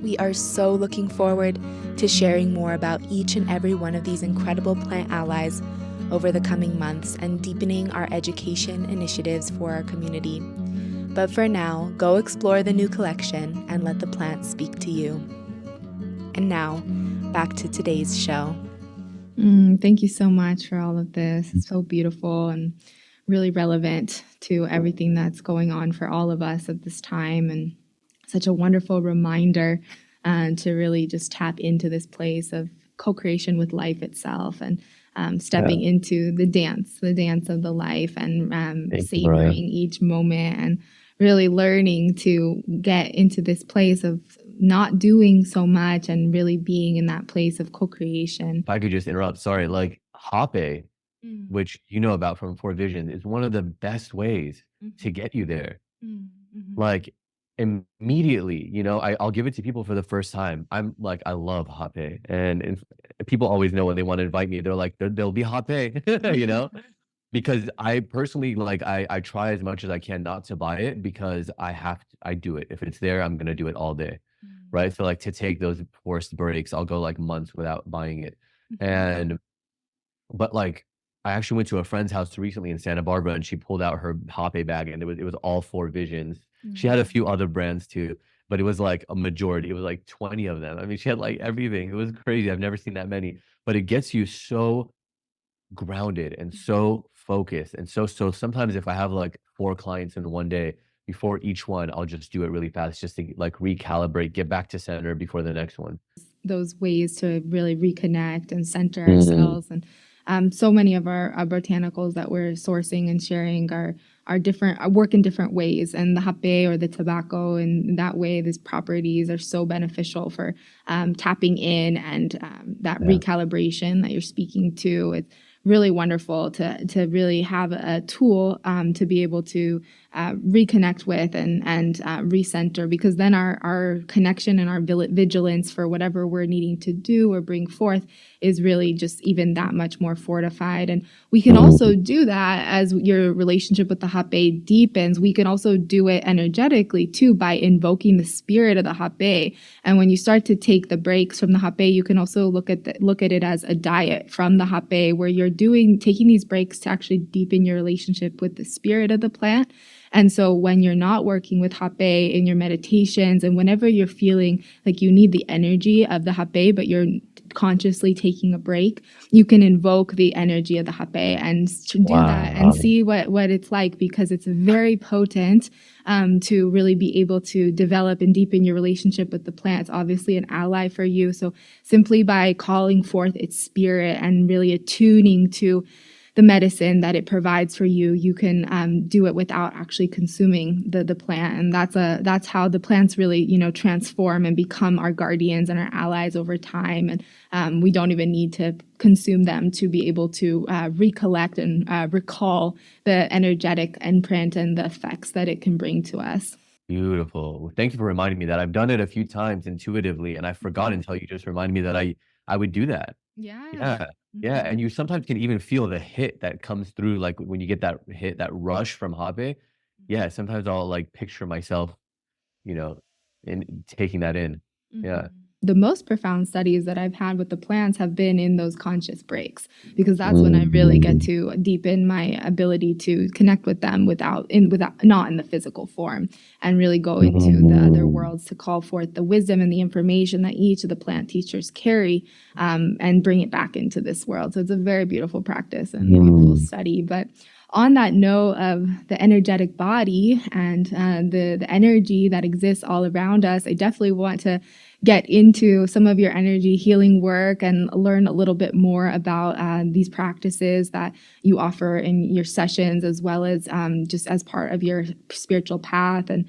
We are so looking forward to sharing more about each and every one of these incredible plant allies over the coming months and deepening our education initiatives for our community. But for now, go explore the new collection and let the plants speak to you. And now, back to today's show. Thank you so much for all of this. It's so beautiful and really relevant to everything that's going on for all of us at this time, and such a wonderful reminder to really just tap into this place of co-creation with life itself and stepping into the dance of the life, and savoring each moment and really learning to get into this place of not doing so much and really being in that place of co-creation. If I could just interrupt, sorry, like Hape, which you know about from Four Visions, is one of the best ways to get you there. Like immediately, I'll give it to people for the first time. I'm like, I love Hape, and people always know when they want to invite me, they're like, there'll be Hape, because I personally, like, I try as much as I can not to buy it, because I do it. If it's there, I'm gonna do it all day, right? So like, to take those forced breaks, I'll go like months without buying it. But like, I actually went to a friend's house recently in Santa Barbara, and she pulled out her Hape bag, and it was all Four Visions. She had a few other brands too, but it was like a majority. It was like 20 of them. I mean, she had like everything. It was crazy. I've never seen that many, but it gets you so grounded and so focused. And so sometimes if I have like 4 clients in one day, before each one, I'll just do it really fast just to like recalibrate, get back to center before the next one. Those ways to really reconnect and center ourselves. And so many of our botanicals that we're sourcing and sharing are different, work in different ways. And the hape, or the tobacco, in that way, these properties are so beneficial for tapping in and that recalibration that you're speaking to. It's really wonderful to really have a tool to be able to reconnect with and recenter, because then our connection and our vigilance for whatever we're needing to do or bring forth is really just even that much more fortified. And we can also do that as your relationship with the hape deepens. We can also do it energetically too, by invoking the spirit of the hape. And when you start to take the breaks from the hape, you can also look at it as a diet from the hape, where you're taking these breaks to actually deepen your relationship with the spirit of the plant. And so when you're not working with hape in your meditations, and whenever you're feeling like you need the energy of the hape, but you're consciously taking a break, you can invoke the energy of the hape and do that and see what it's like, because it's very potent to really be able to develop and deepen your relationship with the plant. It's obviously an ally for you. So simply by calling forth its spirit and really attuning to the medicine that it provides for you, you can do it without actually consuming the plant. And that's how the plants really, transform and become our guardians and our allies over time. And we don't even need to consume them to be able to recollect and recall the energetic imprint and the effects that it can bring to us. Beautiful. Thank you for reminding me that. I've done it a few times intuitively, and I forgot until you just reminded me that I would do that. Yeah. Yeah. And you sometimes can even feel the hit that comes through, like when you get that hit, that rush from hape. Yeah. Sometimes I'll like picture myself, in taking that in. Yeah. The most profound studies that I've had with the plants have been in those conscious breaks, because that's when I really get to deepen my ability to connect with them without not in the physical form, and really go into the other worlds to call forth the wisdom and the information that each of the plant teachers carry, and bring it back into this world. So it's a very beautiful practice and beautiful study. But on that note of the energetic body and the energy that exists all around us, I definitely want to get into some of your energy healing work and learn a little bit more about these practices that you offer in your sessions, as well as just as part of your spiritual path. And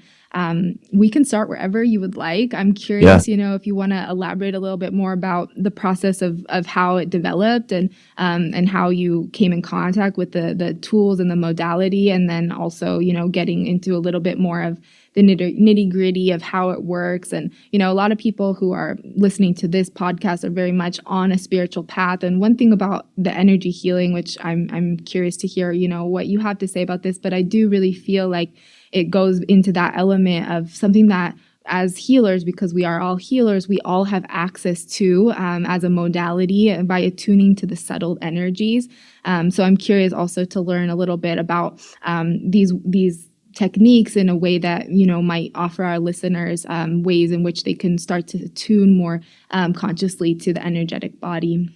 we can start wherever you would like. I'm curious, if you want to elaborate a little bit more about the process of how it developed and how you came in contact with the tools and the modality, and then also, getting into a little bit more of the nitty gritty of how it works. And, a lot of people who are listening to this podcast are very much on a spiritual path. And one thing about the energy healing, which I'm curious to hear, what you have to say about this, but I do really feel like it goes into that element of something that as healers, because we are all healers, we all have access to as a modality by attuning to the settled energies. So I'm curious also to learn a little bit about these techniques in a way that, might offer our listeners ways in which they can start to attune more consciously to the energetic body.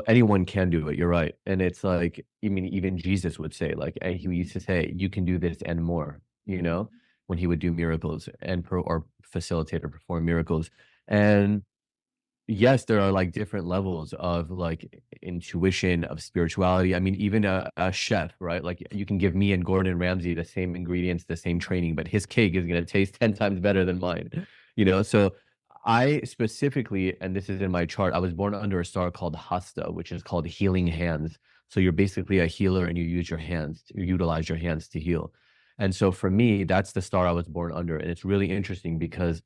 Anyone can do it. You're right. And it's like, even Jesus would say, like, he used to say, you can do this and more, when he would do miracles or facilitate or perform miracles. And yes, there are like different levels of like intuition, of spirituality. Even a chef, right? Like you can give me and Gordon Ramsay the same ingredients, the same training, but his cake is going to taste 10 times better than mine, So I specifically, and this is in my chart, I was born under a star called Hasta, which is called healing hands. So you're basically a healer and you utilize your hands to heal. And so for me, that's the star I was born under. And it's really interesting because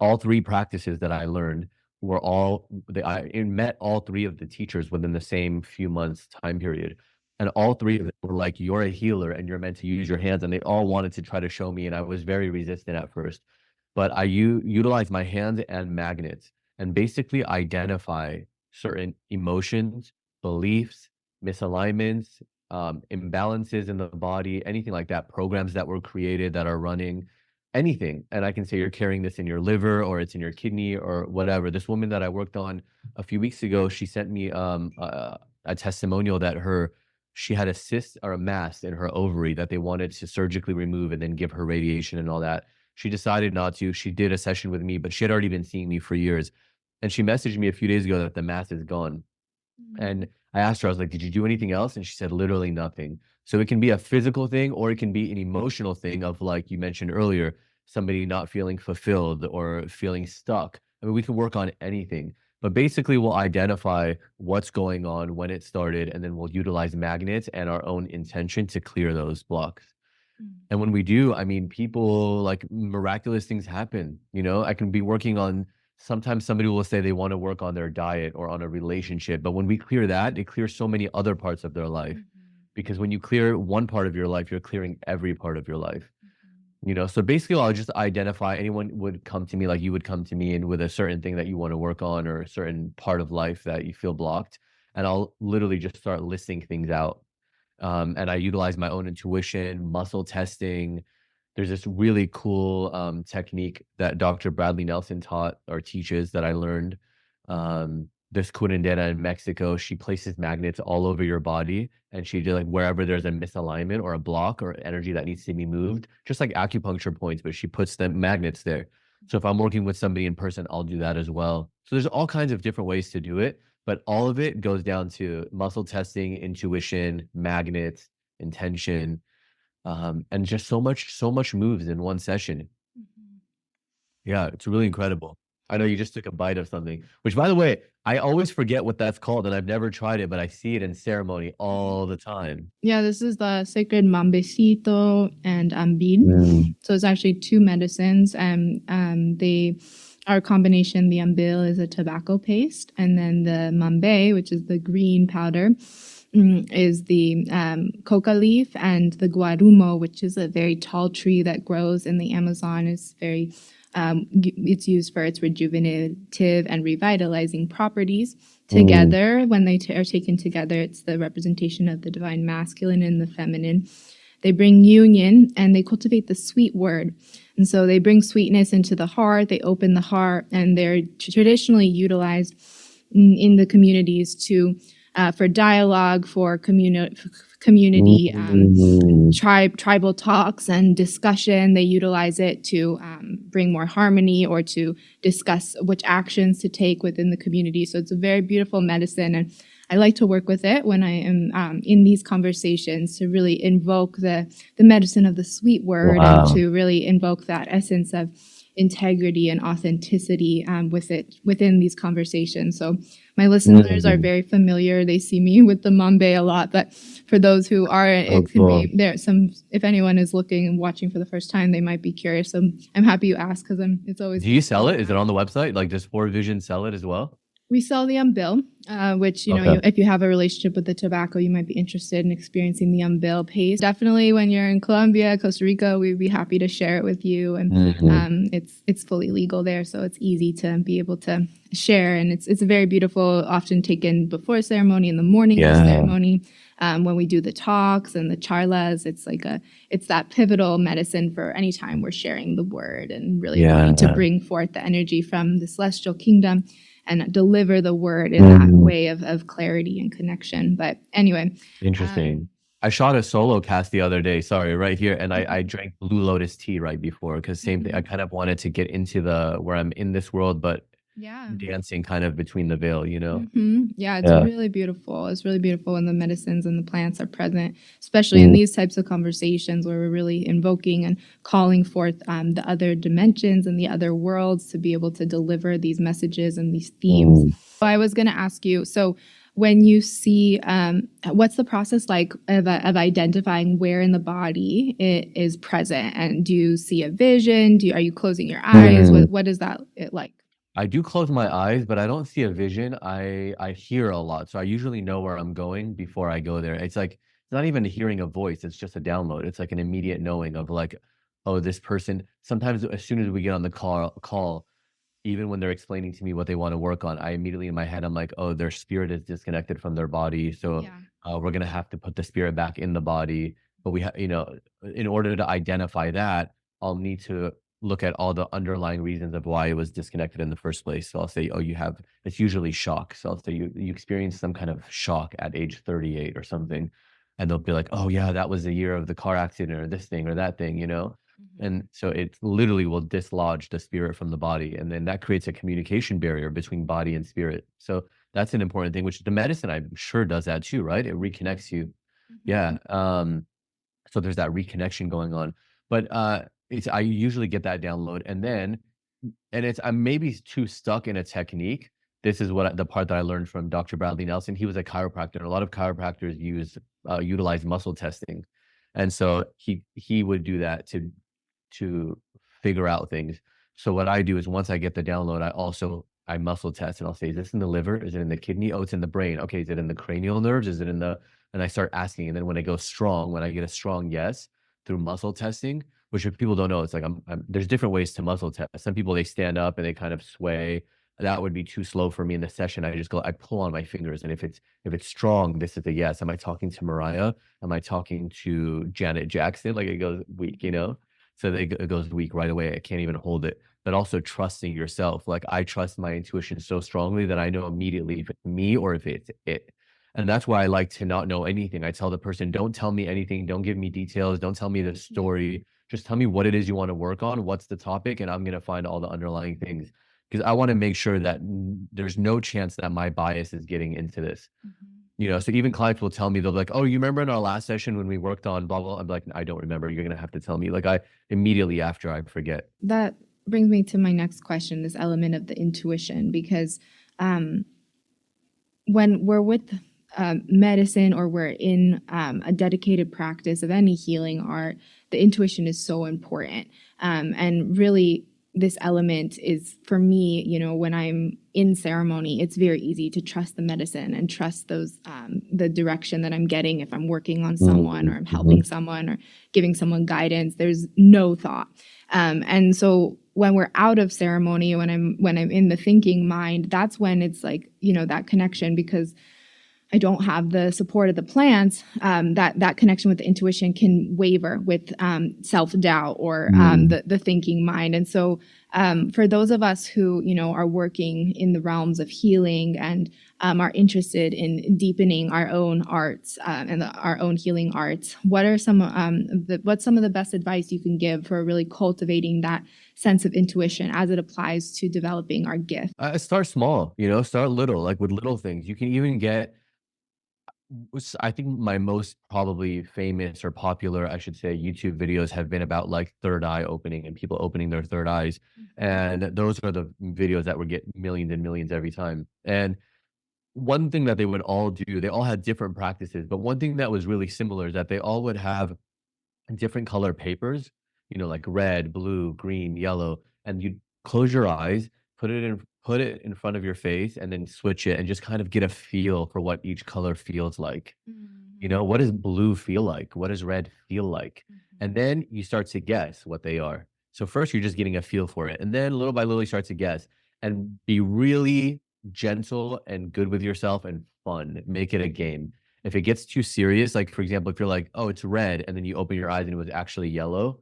all three practices that I learned I met all three of the teachers within the same few months time period. And all three of them were like, you're a healer and you're meant to use your hands. And they all wanted to try to show me. And I was very resistant at first. But I utilize my hands and magnets and basically identify certain emotions, beliefs, misalignments, imbalances in the body, anything like that, programs that were created that are running, anything. And I can say you're carrying this in your liver or it's in your kidney or whatever. This woman that I worked on a few weeks ago, she sent me a testimonial that she had a cyst or a mass in her ovary that they wanted to surgically remove and then give her radiation and all that. She decided not to. She did a session with me, but she had already been seeing me for years. And she messaged me a few days ago that the mass is gone. And I asked her, I was like, did you do anything else? And she said, literally nothing. So it can be a physical thing or it can be an emotional thing of, like you mentioned earlier, somebody not feeling fulfilled or feeling stuck. We can work on anything, but basically we'll identify what's going on, when it started, and then we'll utilize magnets and our own intention to clear those blocks. And when we do, people, like, miraculous things happen. I can be working on, sometimes somebody will say they want to work on their diet or on a relationship. But when we clear that, it clears so many other parts of their life. Because when you clear one part of your life, you're clearing every part of your life. So basically I'll just identify, anyone would come to me like you would come to me and with a certain thing that you want to work on or a certain part of life that you feel blocked. And I'll literally just start listing things out. And I utilize my own intuition, muscle testing. There's this really cool technique that Dr. Bradley Nelson taught or teaches that I learned. This curandera in Mexico, she places magnets all over your body, and she did, like, wherever there's a misalignment or a block or energy that needs to be moved, just like acupuncture points, but she puts the magnets there. So if I'm working with somebody in person, I'll do that as well. So there's all kinds of different ways to do it, but all of it goes down to muscle testing, intuition, magnets, intention, and just so much moves in one session. Yeah, it's really incredible. I know you just took a bite of something, which, by the way, I always forget what that's called, and I've never tried it, but I see it in ceremony all the time. Yeah, this is the sacred mambecito and ambil. So it's actually two medicines, and they are a combination. The ambil is a tobacco paste, and then the mambe, which is the green powder, is the coca leaf, and the guarumo, which is a very tall tree that grows in the Amazon, is very it's used for its rejuvenative and revitalizing properties. Together, when they are taken together, it's the representation of the divine masculine and the feminine. They bring union and they cultivate the sweet word. And so they bring sweetness into the heart, they open the heart, and they're traditionally utilized in the communities to for dialogue, for community tribal talks and discussion. They utilize it to bring more harmony or to discuss which actions to take within the community. So it's a very beautiful medicine, and I like to work with it when I am in these conversations to really invoke the medicine of the sweet word and to really invoke that essence of integrity and authenticity within these conversations. So my listeners are very familiar. They see me with the mambe a lot, but for those who aren't, it can be there. If anyone is looking and watching for the first time, they might be curious. So I'm happy you asked because it's always. Do you sell it? Is it on the website? Like, does Four Visions sell it as well? We sell the umbil, which, if you have a relationship with the tobacco, you might be interested in experiencing the umbil paste. Definitely when you're in Colombia, Costa Rica, we'd be happy to share it with you. And it's fully legal there, so it's easy to be able to share. And it's very beautiful, often taken before ceremony, in the morning of ceremony. When we do the talks and the charlas, it's that pivotal medicine for any time we're sharing the word and really wanting to bring forth the energy from the celestial kingdom and deliver the word in that way of clarity and connection. But anyway. Interesting. I shot a solo cast the other day, right here. And I drank Blue Lotus tea right before, because same thing. I kind of wanted to get into where I'm in this world, but dancing kind of between the veil, Yeah, it's really beautiful. It's really beautiful when the medicines and the plants are present, especially in these types of conversations where we're really invoking and calling forth the other dimensions and the other worlds to be able to deliver these messages and these themes. So I was going to ask you, so when you see, what's the process like of identifying where in the body it is present? And do you see a vision? Are you closing your eyes? What is that like? I do close my eyes, but I don't see a vision. I hear a lot. So I usually know where I'm going before I go there. It's like, it's not even hearing a voice. It's just a download. It's like an immediate knowing of like, oh, this person, sometimes as soon as we get on the call, even when they're explaining to me what they want to work on, I immediately in my head, I'm like, oh, their spirit is disconnected from their body. So we're going to have to put the spirit back in the body. But in order to identify that, I'll need to look at all the underlying reasons of why it was disconnected in the first place. So I'll say, oh, it's usually shock. So I'll say you experienced some kind of shock at age 38 or something. And they'll be like, oh yeah, that was the year of the car accident or this thing or that thing, And so it literally will dislodge the spirit from the body. And then that creates a communication barrier between body and spirit. So that's an important thing, which the medicine I'm sure does that too, right? It reconnects you. Yeah. So there's that reconnection going on. But I usually get that download, and I'm maybe too stuck in a technique. This is the part that I learned from Dr. Bradley Nelson. He was a chiropractor, and a lot of chiropractors utilize muscle testing, and so he would do that to figure out things. So what I do is once I get the download, I muscle test, and I'll say, is this in the liver? Is it in the kidney? Oh, it's in the brain. Okay, is it in the cranial nerves? Is it in the? And I start asking, and then when I get a strong yes through muscle testing, which if people don't know, it's like there's different ways to muscle test. Some people, they stand up and they kind of sway. That would be too slow for me in the session. I pull on my fingers, and if it's strong, this is a yes. Am I talking to Mariah? Am I talking to Janet Jackson? Like, it goes weak, So it goes weak right away. I can't even hold it. But also trusting yourself. Like, I trust my intuition so strongly that I know immediately if it's me or if it's it. And that's why I like to not know anything. I tell the person, don't tell me anything. Don't give me details. Don't tell me the story. Just tell me what it is you want to work on. What's the topic? And I'm going to find all the underlying things, because I want to make sure that there's no chance that my bias is getting into this. So even clients will tell me, they'll be like, oh, you remember in our last session when we worked on blah, blah. I'm like, I don't remember. You're going to have to tell me. Like, I immediately after I forget. That brings me to my next question, this element of the intuition, because when we're with medicine or we're in a dedicated practice of any healing art, the intuition is so important. And really, this element is, for me, when I'm in ceremony, it's very easy to trust the medicine and trust those, the direction that I'm getting. If I'm working on someone or I'm helping someone or giving someone guidance, there's no thought. And so when we're out of ceremony, when I'm in the thinking mind, that's when it's like, that connection, because I don't have the support of the plants, that connection with the intuition can waver with self-doubt or the thinking mind. And so for those of us who, are working in the realms of healing and are interested in deepening our own arts and our own healing arts, what's some of the best advice you can give for really cultivating that sense of intuition as it applies to developing our gift? Start small, start little, like with little things. You can even get I think my most probably famous or popular, I should say, YouTube videos have been about like third eye opening and people opening their third eyes. And those are the videos that would get millions and millions every time. And one thing that they would all do, they all had different practices, but one thing that was really similar is that they all would have different color papers, like red, blue, green, yellow, and you close your eyes, put it in front of your face, and then switch it and just kind of get a feel for what each color feels like. What does blue feel like? What does red feel like? And then you start to guess what they are. So first you're just getting a feel for it. And then little by little you start to guess and be really gentle and good with yourself and fun. Make it a game. If it gets too serious, like for example, if you're like, oh, it's red, and then you open your eyes and it was actually yellow,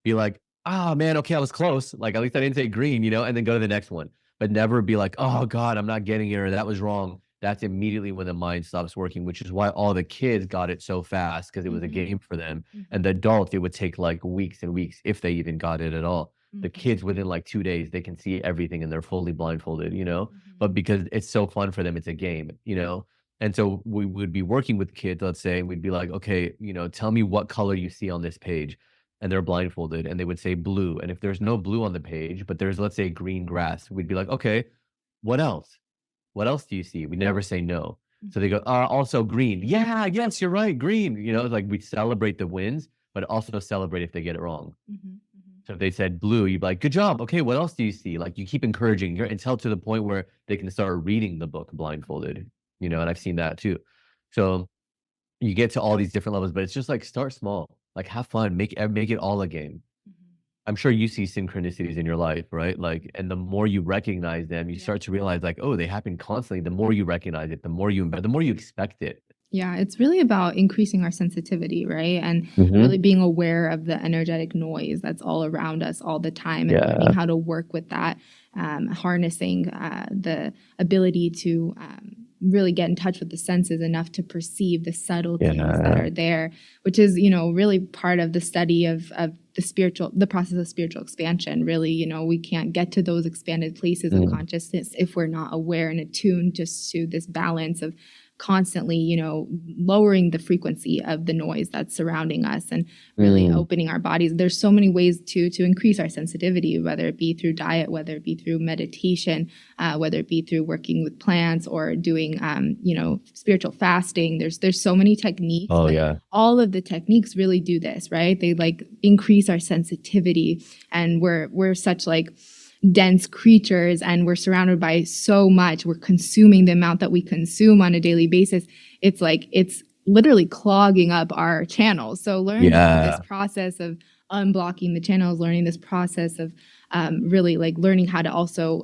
be like, ah, man, okay, I was close. Like, at least I didn't say green, and then go to the next one. But never be like, oh God, I'm not getting it, or that was wrong. That's immediately when the mind stops working, which is why all the kids got it so fast, because it was a game for them. And the adults, it would take like weeks and weeks if they even got it at all. The kids, within like 2 days, they can see everything and they're fully blindfolded. But because it's so fun for them, it's a game. And so we would be working with kids, let's say, we'd be like, okay, tell me what color you see on this page. And they're blindfolded and they would say blue. And if there's no blue on the page, but there's, let's say, green grass, we'd be like, okay, what else? What else do you see? We never say no. So they go, also green. Yeah, yes, you're right, green. It's like we celebrate the wins, but also celebrate if they get it wrong. So if they said blue, you'd be like, good job. Okay, what else do you see? Like you keep encouraging until to the point where they can start reading the book blindfolded, and I've seen that too. So you get to all these different levels, but it's just like start small, like have fun, make it all a game. I'm sure you see synchronicities in your life, right? Like, and the more you recognize them, you start to realize like, oh, they happen constantly. The more you recognize it, the more you expect it. Yeah, it's really about increasing our sensitivity, right? And really being aware of the energetic noise that's all around us all the time and learning how to work with that, harnessing the ability to really get in touch with the senses enough to perceive the subtleties that are there, which is, really part of the study of the process of spiritual expansion. Really, we can't get to those expanded places of consciousness if we're not aware and attuned just to this balance of constantly, lowering the frequency of the noise that's surrounding us and really opening our bodies. There's so many ways to increase our sensitivity, whether it be through diet, whether it be through meditation, whether it be through working with plants or doing, spiritual fasting. There's so many techniques. Oh, yeah. All of the techniques really do this, right? They like increase our sensitivity, and we're such like dense creatures and we're surrounded by so much. We're consuming the amount that we consume on a daily basis. It's like it's literally clogging up our channels. So learning this process of unblocking the channels, learning this process of really like learning how to also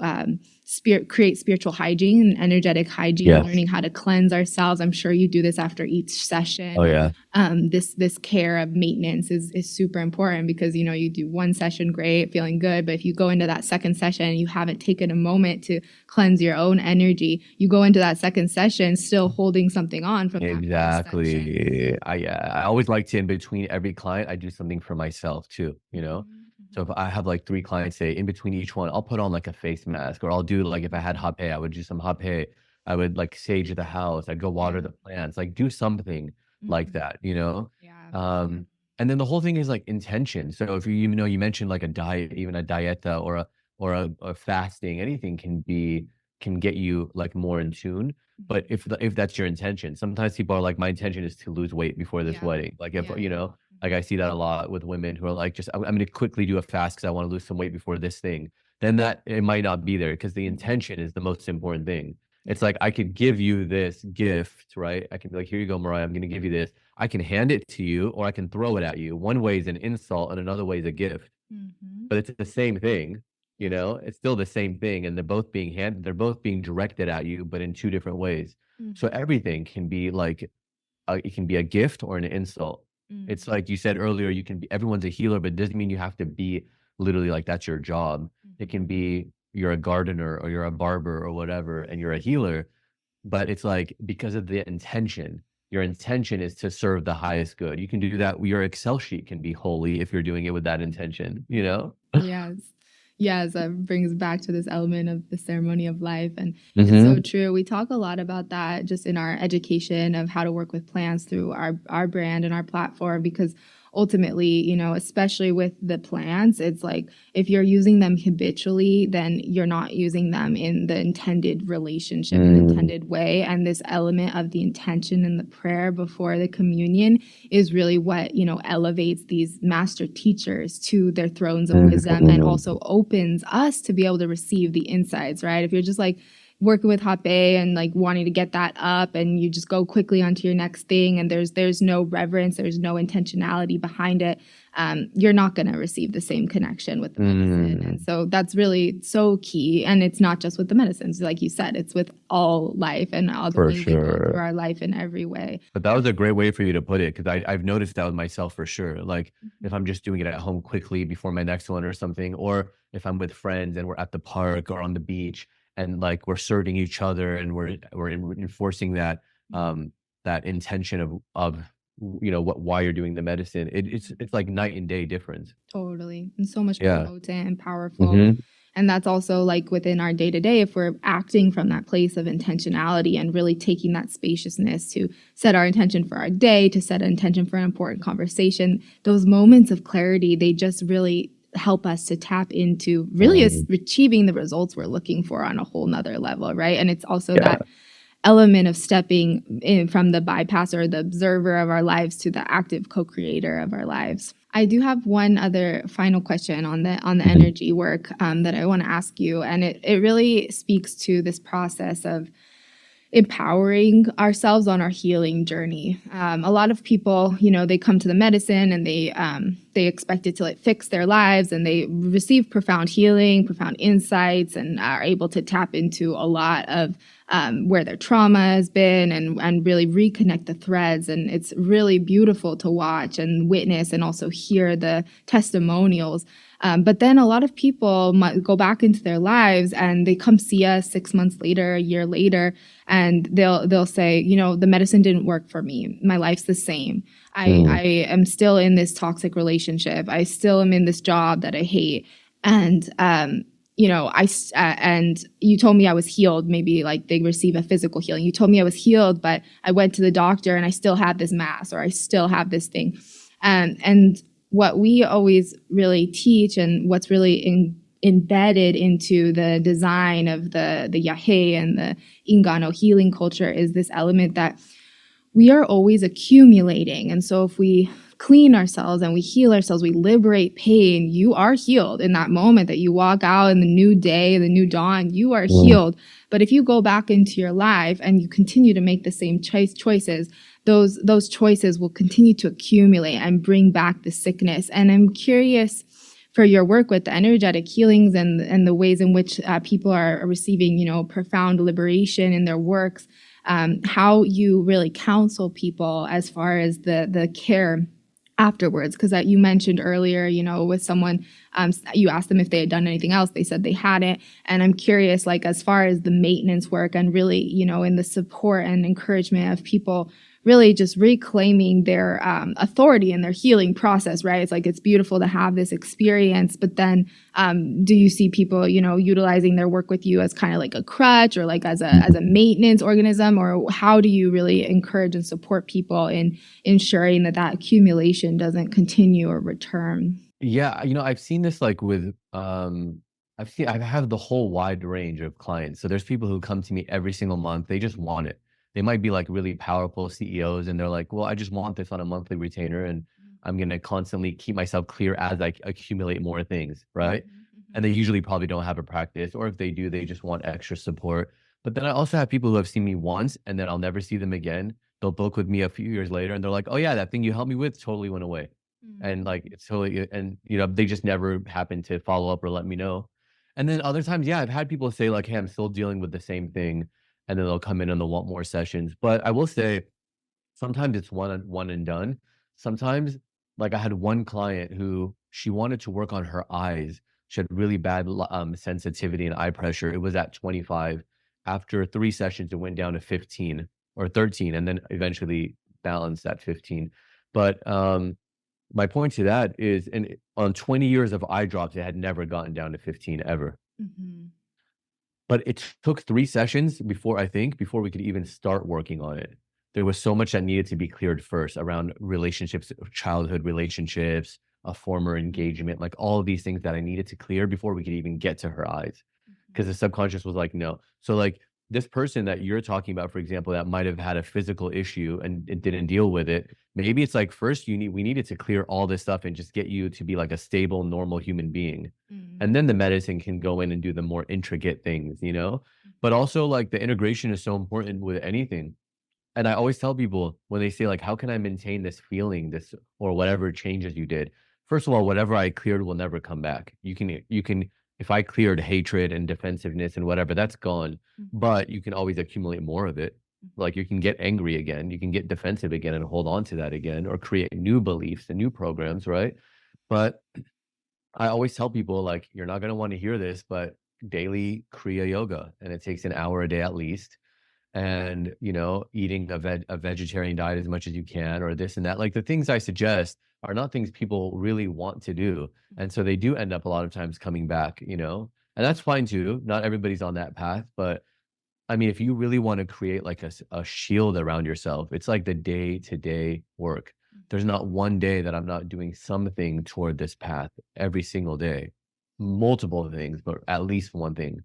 create spiritual hygiene and energetic hygiene, learning how to cleanse ourselves. I'm sure you do this after each session. Oh, yeah. This care of maintenance is super important because, you do one session great, feeling good. But if you go into that second session and you haven't taken a moment to cleanse your own energy, you go into that second session still holding something on from that first session. I always like to, in between every client, I do something for myself too, So if I have like 3 clients, say in between each one, I'll put on like a face mask, or I'll do like, if I had hape, I would do some hape. I would like sage the house. I'd go water the plants, like do something like that, Yeah. And then the whole thing is like intention. So if you mentioned like a diet, even a dieta or a fasting, anything can get you like more in tune. But if that's your intention, sometimes people are like, my intention is to lose weight before this wedding. Like if, like I see that a lot with women who are like, I'm going to quickly do a fast because I want to lose some weight before this thing. Then that it might not be there because the intention is the most important thing. It's like, I could give you this gift, right? I can be like, here you go, Mariah, I'm going to give you this. I can hand it to you or I can throw it at you. One way is an insult and another way is a gift. But it's the same thing. It's still the same thing, and they're both being directed at you, but in two different ways. So Mhm. everything can be like it can be a gift or an insult. It's Mm. like you said earlier, everyone's a healer, but it doesn't mean you have to be literally like that's your job. It can Mhm. be you're a gardener or you're a barber or whatever, and you're a healer, but it's like because of the intention. Your intention is to serve the highest good. You can do that. Your Excel sheet can be holy if you're doing it with that intention, you Mhm. know? Yes. Yes, that brings back to this element of the ceremony of life. And it's so Mm-hmm. true. We talk a lot about that just in our education of how to work with plants through our brand and our platform, because ultimately, especially with the plants, it's like if you're using them habitually, then you're not using them in the intended relationship and Mm. intended way. And this element of the intention and the prayer before the communion is really what elevates these master teachers to their thrones of wisdom, and Mm. also opens us to be able to receive the insights, right? If you're just like working with Hape and like wanting to get that up and you just go quickly onto your next thing, and there's no reverence, there's no intentionality behind it, you're not going to receive the same connection with the medicine. And Mm. so that's really so key. And it's not just with the medicines, like you said, it's with all life and all the For way we go through sure. our life in every way. But that was a great way for you to put it, because I've noticed that with myself for sure. Like if I'm just doing it at home quickly before my next one or something, or if I'm with friends and we're at the park or on the beach and like we're serving each other and we're enforcing that intention of why you're doing the medicine. It's like night and day difference. Totally. And so much more Yeah. potent and powerful. Hmm. And that's also like within our day to day, if we're acting from that place of intentionality and really taking that spaciousness to set our intention for our day, to set an intention for an important conversation, those moments of clarity, they just really help us to tap into really achieving the results we're looking for on a whole nother level, right? And it's also Yeah. that element of stepping in from the bypasser, the observer of our lives, to the active co-creator of our lives. I do have one other final question on the energy work that I want to ask you, and it really speaks to this process of empowering ourselves on our healing journey. A lot of people, they come to the medicine and they expect it to like fix their lives, and they receive profound healing, profound insights, and are able to tap into a lot of where their trauma has been, and really reconnect the threads. And it's really beautiful to watch and witness and also hear the testimonials. But then a lot of people might go back into their lives and they come see us 6 months later, a year later, and they'll say, the medicine didn't work for me. My life's the same. I am still in this toxic relationship. I still am in this job that I hate. And and you told me I was healed. Maybe like they receive a physical healing. You told me I was healed, but I went to the doctor and I still have this mass, or I still have this thing. And what we always really teach, and what's really embedded into the design of the Yahe and the Ingano healing culture, is this element that we are always accumulating. And so if we clean ourselves and we heal ourselves, we liberate pain, you are healed in that moment that you walk out in the new day, the new dawn, you are healed. But if you go back into your life and you continue to make the same choices, those choices will continue to accumulate and bring back the sickness. And I'm curious for your work with the energetic healings and the ways in which people are receiving, profound liberation in their works, how you really counsel people as far as the care afterwards. Because you mentioned earlier, with someone, you asked them if they had done anything else. They said they hadn't. And I'm curious, like, as far as the maintenance work and really, in the support and encouragement of people really just reclaiming their authority in their healing process, right? It's like, it's beautiful to have this experience, but then do you see people, utilizing their work with you as kind of like a crutch, or like as a maintenance organism? Or how do you really encourage and support people in ensuring that accumulation doesn't continue or return? Yeah, I've seen this like with I've had the whole wide range of clients. So there's people who come to me every single month. They just want it. They might be like really powerful CEOs and they're like, "Well, I just want this on a monthly retainer and I'm going to constantly keep myself clear as I accumulate more things," right? And they usually probably don't have a practice, or if they do, they just want extra support. But then I also have people who have seen me once and then I'll never see them again. They'll book with me a few years later and they're like, "Oh yeah, that thing you helped me with totally went away." And like it's totally, and they just never happen to follow up or let me know. And then other times, yeah, I've had people say like, hey, I'm still dealing with the same thing. And then they'll come in and they'll want more sessions. But I will say sometimes it's one and done. Sometimes, like I had one client who she wanted to work on her eyes. She had really bad sensitivity and eye pressure. It was at 25. After 3 sessions, it went down to 15 or 13, and then eventually balanced at 15. But my point to that is, on 20 years of eye drops, it had never gotten down to 15 ever. Mm-hmm. But it took 3 sessions before we could even start working on it. There was so much that needed to be cleared first around relationships, childhood relationships, a former engagement, like all of these things that I needed to clear before we could even get to her eyes. Because the subconscious was like, no. So like this person that you're talking about, for example, that might have had a physical issue and it didn't deal with it. Maybe it's like first we needed to clear all this stuff and just get you to be like a stable, normal human being. And then the medicine can go in and do the more intricate things, you know? But also like the integration is so important with anything. And I always tell people when they say like, how can I maintain this feeling, this or whatever changes you did? First of all, whatever I cleared will never come back. You can if I cleared hatred and defensiveness and whatever, that's gone. But you can always accumulate more of it. Like you can get angry again, you can get defensive again and hold on to that again, or create new beliefs and new programs, right? But I always tell people like, you're not going to want to hear this, but daily Kriya yoga, and it takes an hour a day at least. And, you know, eating a vegetarian diet as much as you can, or this and that. Like the things I suggest are not things people really want to do. And so they do end up a lot of times coming back, you know, and that's fine too. Not everybody's on that path, but I mean, if you really want to create like a shield around yourself, it's like the day to day work. There's not one day that I'm not doing something toward this path every single day, multiple things, but at least one thing.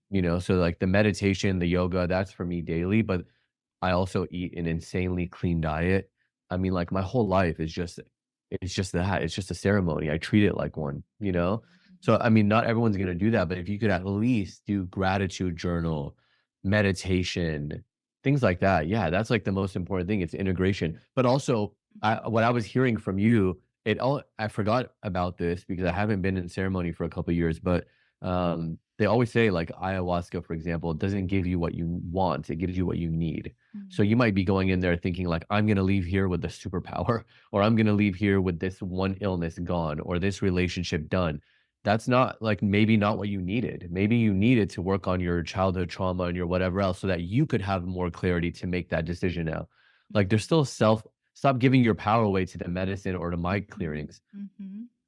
You know, so like the meditation, the yoga, that's for me daily, but I also eat an insanely clean diet. I mean, like my whole life is just it's just that. It's just a ceremony. I treat it like one, you know? So I mean, not everyone's gonna do that, but if you could at least do gratitude journal, meditation, things like that, yeah, that's like the most important thing. It's integration. But also, what I was hearing from you, I forgot about this because I haven't been in ceremony for a couple of years, but they always say like ayahuasca, for example, doesn't give you what you want, it gives you what you need. So you might be going in there thinking like, I'm going to leave here with the superpower, or I'm going to leave here with this one illness gone, or this relationship done. That's not like maybe not what you needed. Maybe you needed to work on your childhood trauma and your whatever else so that you could have more clarity to make that decision now. Like there's still stop giving your power away to the medicine or to mind clearings.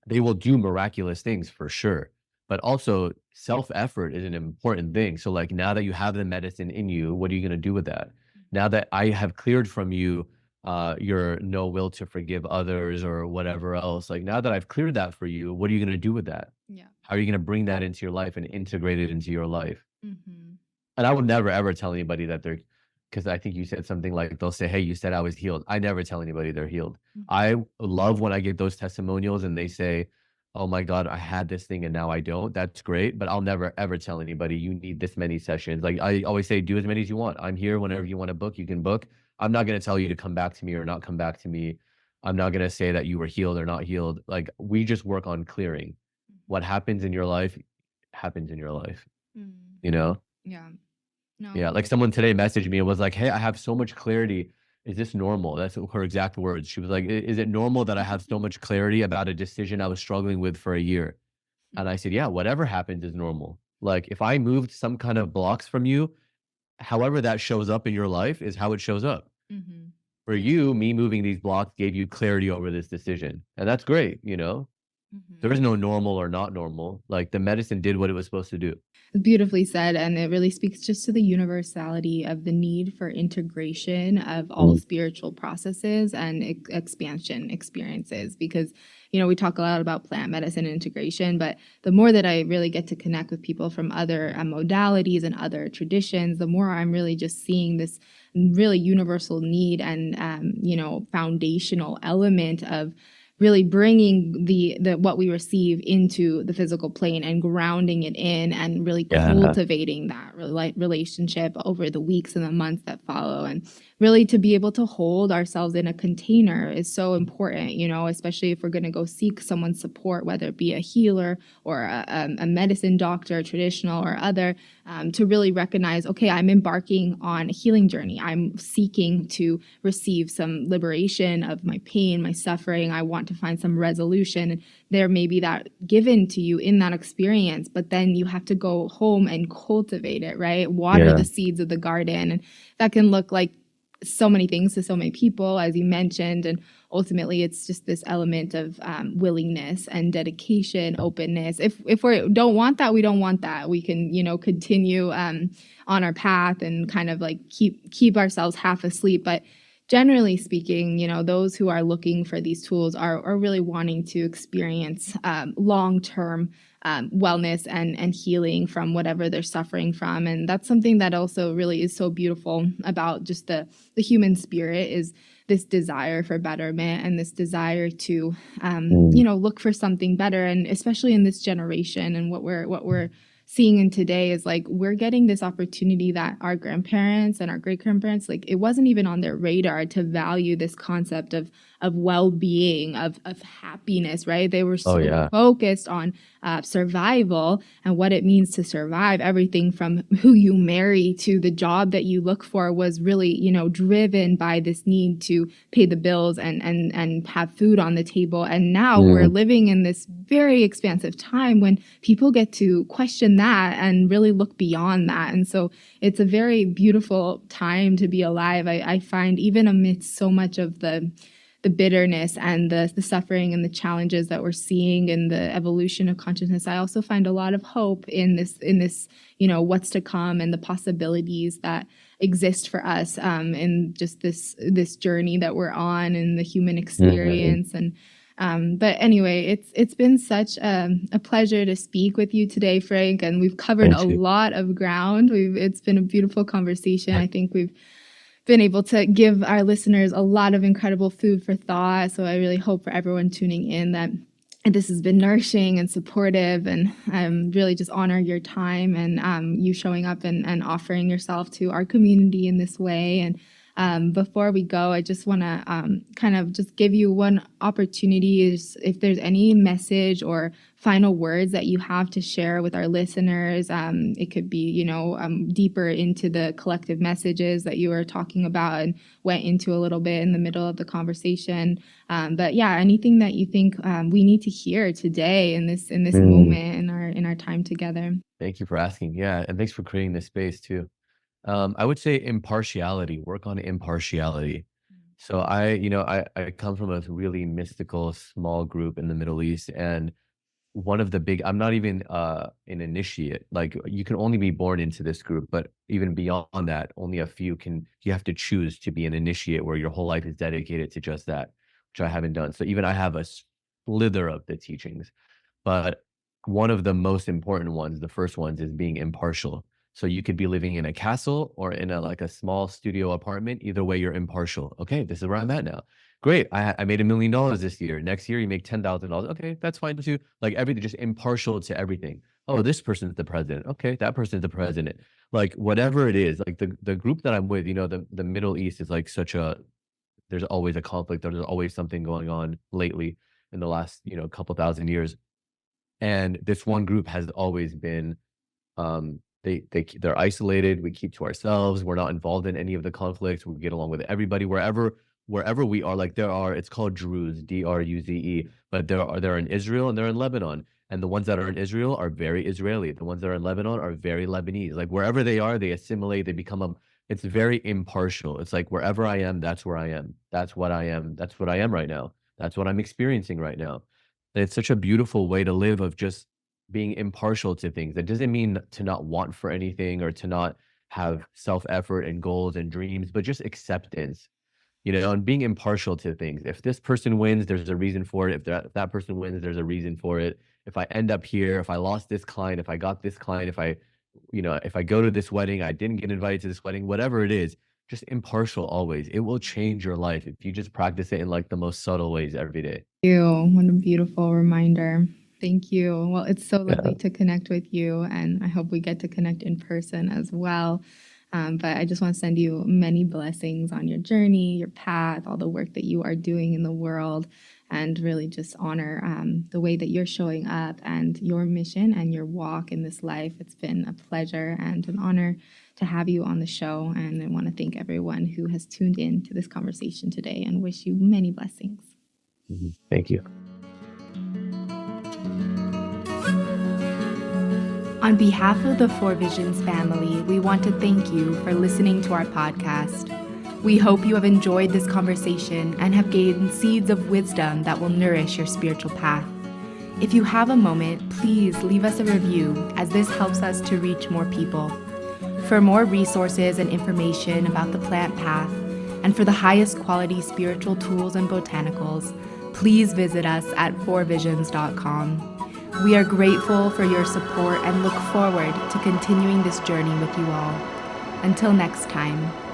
They will do miraculous things for sure. But also self-effort is an important thing. So like now that you have the medicine in you, what are you going to do with that? Now that I have cleared from you your no will to forgive others or whatever else, like now that I've cleared that for you, what are you going to do with that? Yeah. How are you going to bring that into your life and integrate it into your life? And I would never ever tell anybody that because I think you said something like they'll say, hey, you said I was healed. I never tell anybody they're healed. I love when I get those testimonials and they say, oh my God, I had this thing and now I don't. That's great. But I'll never, ever tell anybody you need this many sessions. Like I always say, do as many as you want. I'm here whenever you want to book, you can book. I'm not going to tell you to come back to me or not come back to me. I'm not going to say that you were healed or not healed. Like we just work on clearing. What happens in your life happens in your life, you know? Yeah. No. Yeah. Like someone today messaged me and was like, hey, I have so much clarity. Is this normal? That's her exact words. She was like, is it normal that I have so much clarity about a decision I was struggling with for a year? And I said, yeah, whatever happens is normal. Like if I moved some kind of blocks from you, however that shows up in your life is how it shows up. For you, me moving these blocks gave you clarity over this decision. And that's great, you know? There is no normal or not normal. Like the medicine did what it was supposed to do. Beautifully said. And it really speaks just to the universality of the need for integration of all spiritual processes and expansion experiences. Because, you know, we talk a lot about plant medicine and integration, but the more that I really get to connect with people from other modalities and other traditions, the more I'm really just seeing this really universal need and, you know, foundational element of really bringing the what we receive into the physical plane and grounding it in and really cultivating that relationship over the weeks and the months that follow. And really to be able to hold ourselves in a container is so important, especially if we're going to go seek someone's support, whether it be a healer or a medicine doctor, traditional or other, to really recognize, okay, I'm embarking on a healing journey. I'm seeking to receive some liberation of my pain, my suffering. I want to find some resolution. And there may be that given to you in that experience, but then you have to go home and cultivate it, right? Water the seeds of the garden. And that can look like so many things to so many people, as you mentioned. And ultimately, it's just this element of willingness and dedication, openness. If we don't want that, we don't want that. We can, continue on our path and kind of like keep ourselves half asleep. But generally speaking, those who are looking for these tools are really wanting to experience long-term wellness and healing from whatever they're suffering from. And that's something that also really is so beautiful about just the human spirit, is this desire for betterment and this desire to, look for something better. And especially in this generation, and what we're seeing in today is like, we're getting this opportunity that our grandparents and our great-grandparents, like, it wasn't even on their radar to value this concept of well-being, of happiness, right? They were so focused on survival and what it means to survive. Everything from who you marry to the job that you look for was really, driven by this need to pay the bills and have food on the table. And now we're living in this very expansive time when people get to question that and really look beyond that. And so it's a very beautiful time to be alive. I find, even amidst so much of the bitterness and the suffering and the challenges that we're seeing in the evolution of consciousness, I also find a lot of hope in this, what's to come and the possibilities that exist for us in just this journey that we're on in the human experience. And but anyway, it's been such a pleasure to speak with you today, Frank, and we've covered a lot of ground. It's been a beautiful conversation. I think we've been able to give our listeners a lot of incredible food for thought. So I really hope for everyone tuning in that this has been nourishing and supportive, and really just honor your time and you showing up and offering yourself to our community in this way. And before we go, I just want to kind of just give you one opportunity, is if there's any message or final words that you have to share with our listeners. It could be, deeper into the collective messages that you were talking about and went into a little bit in the middle of the conversation. But yeah, anything that you think we need to hear today in this moment in our time together. Thank you for asking. Yeah, and thanks for creating this space too. I would say impartiality. Work on impartiality. So I come from a really mystical small group in the Middle East, and one of the big, I'm not even an initiate. Like, you can only be born into this group, but even beyond that, only a few you have to choose to be an initiate where your whole life is dedicated to just that, which I haven't done. So even I have a slither of the teachings, but one of the most important ones, the first ones, is being impartial. So you could be living in a castle or in a small studio apartment. Either way, you're impartial. Okay, this is where I'm at now. Great. I made $1 million this year. Next year, you make $10,000. Okay, that's fine too. Like, everything, just impartial to everything. Oh, this person's the president. Okay, that person's the president. Like, whatever it is, like the group that I'm with, the Middle East is like there's always a conflict. There's always something going on lately in the last, couple thousand years. And this one group has always been, they're isolated. We keep to ourselves. We're not involved in any of the conflicts. We get along with everybody wherever we are. Like, it's called Druze, Druze, but they're in Israel and they're in Lebanon. And the ones that are in Israel are very Israeli. The ones that are in Lebanon are very Lebanese. Like, wherever they are, they assimilate. They become it's very impartial. It's like, wherever I am, that's where I am. That's what I am. That's what I am right now. That's what I'm experiencing right now. And it's such a beautiful way to live, of just being impartial to things. That doesn't mean to not want for anything or to not have self-effort and goals and dreams, but just acceptance, and being impartial to things. If this person wins, there's a reason for it. If that person wins, there's a reason for it. If I end up here, if I lost this client, if I got this client, if I go to this wedding, I didn't get invited to this wedding, whatever it is, just impartial always. It will change your life if you just practice it in like the most subtle ways every day. Thank you. What a beautiful reminder. Thank you. Well, it's so lovely to connect with you, and I hope we get to connect in person as well. But I just want to send you many blessings on your journey, your path, all the work that you are doing in the world, and really just honor the way that you're showing up and your mission and your walk in this life. It's been a pleasure and an honor to have you on the show. And I want to thank everyone who has tuned in to this conversation today and wish you many blessings. Thank you. On behalf of the Four Visions family, we want to thank you for listening to our podcast. We hope you have enjoyed this conversation and have gained seeds of wisdom that will nourish your spiritual path. If you have a moment, please leave us a review, as this helps us to reach more people. For more resources and information about the plant path, and for the highest quality spiritual tools and botanicals, please visit us at fourvisions.com. We are grateful for your support and look forward to continuing this journey with you all. Until next time.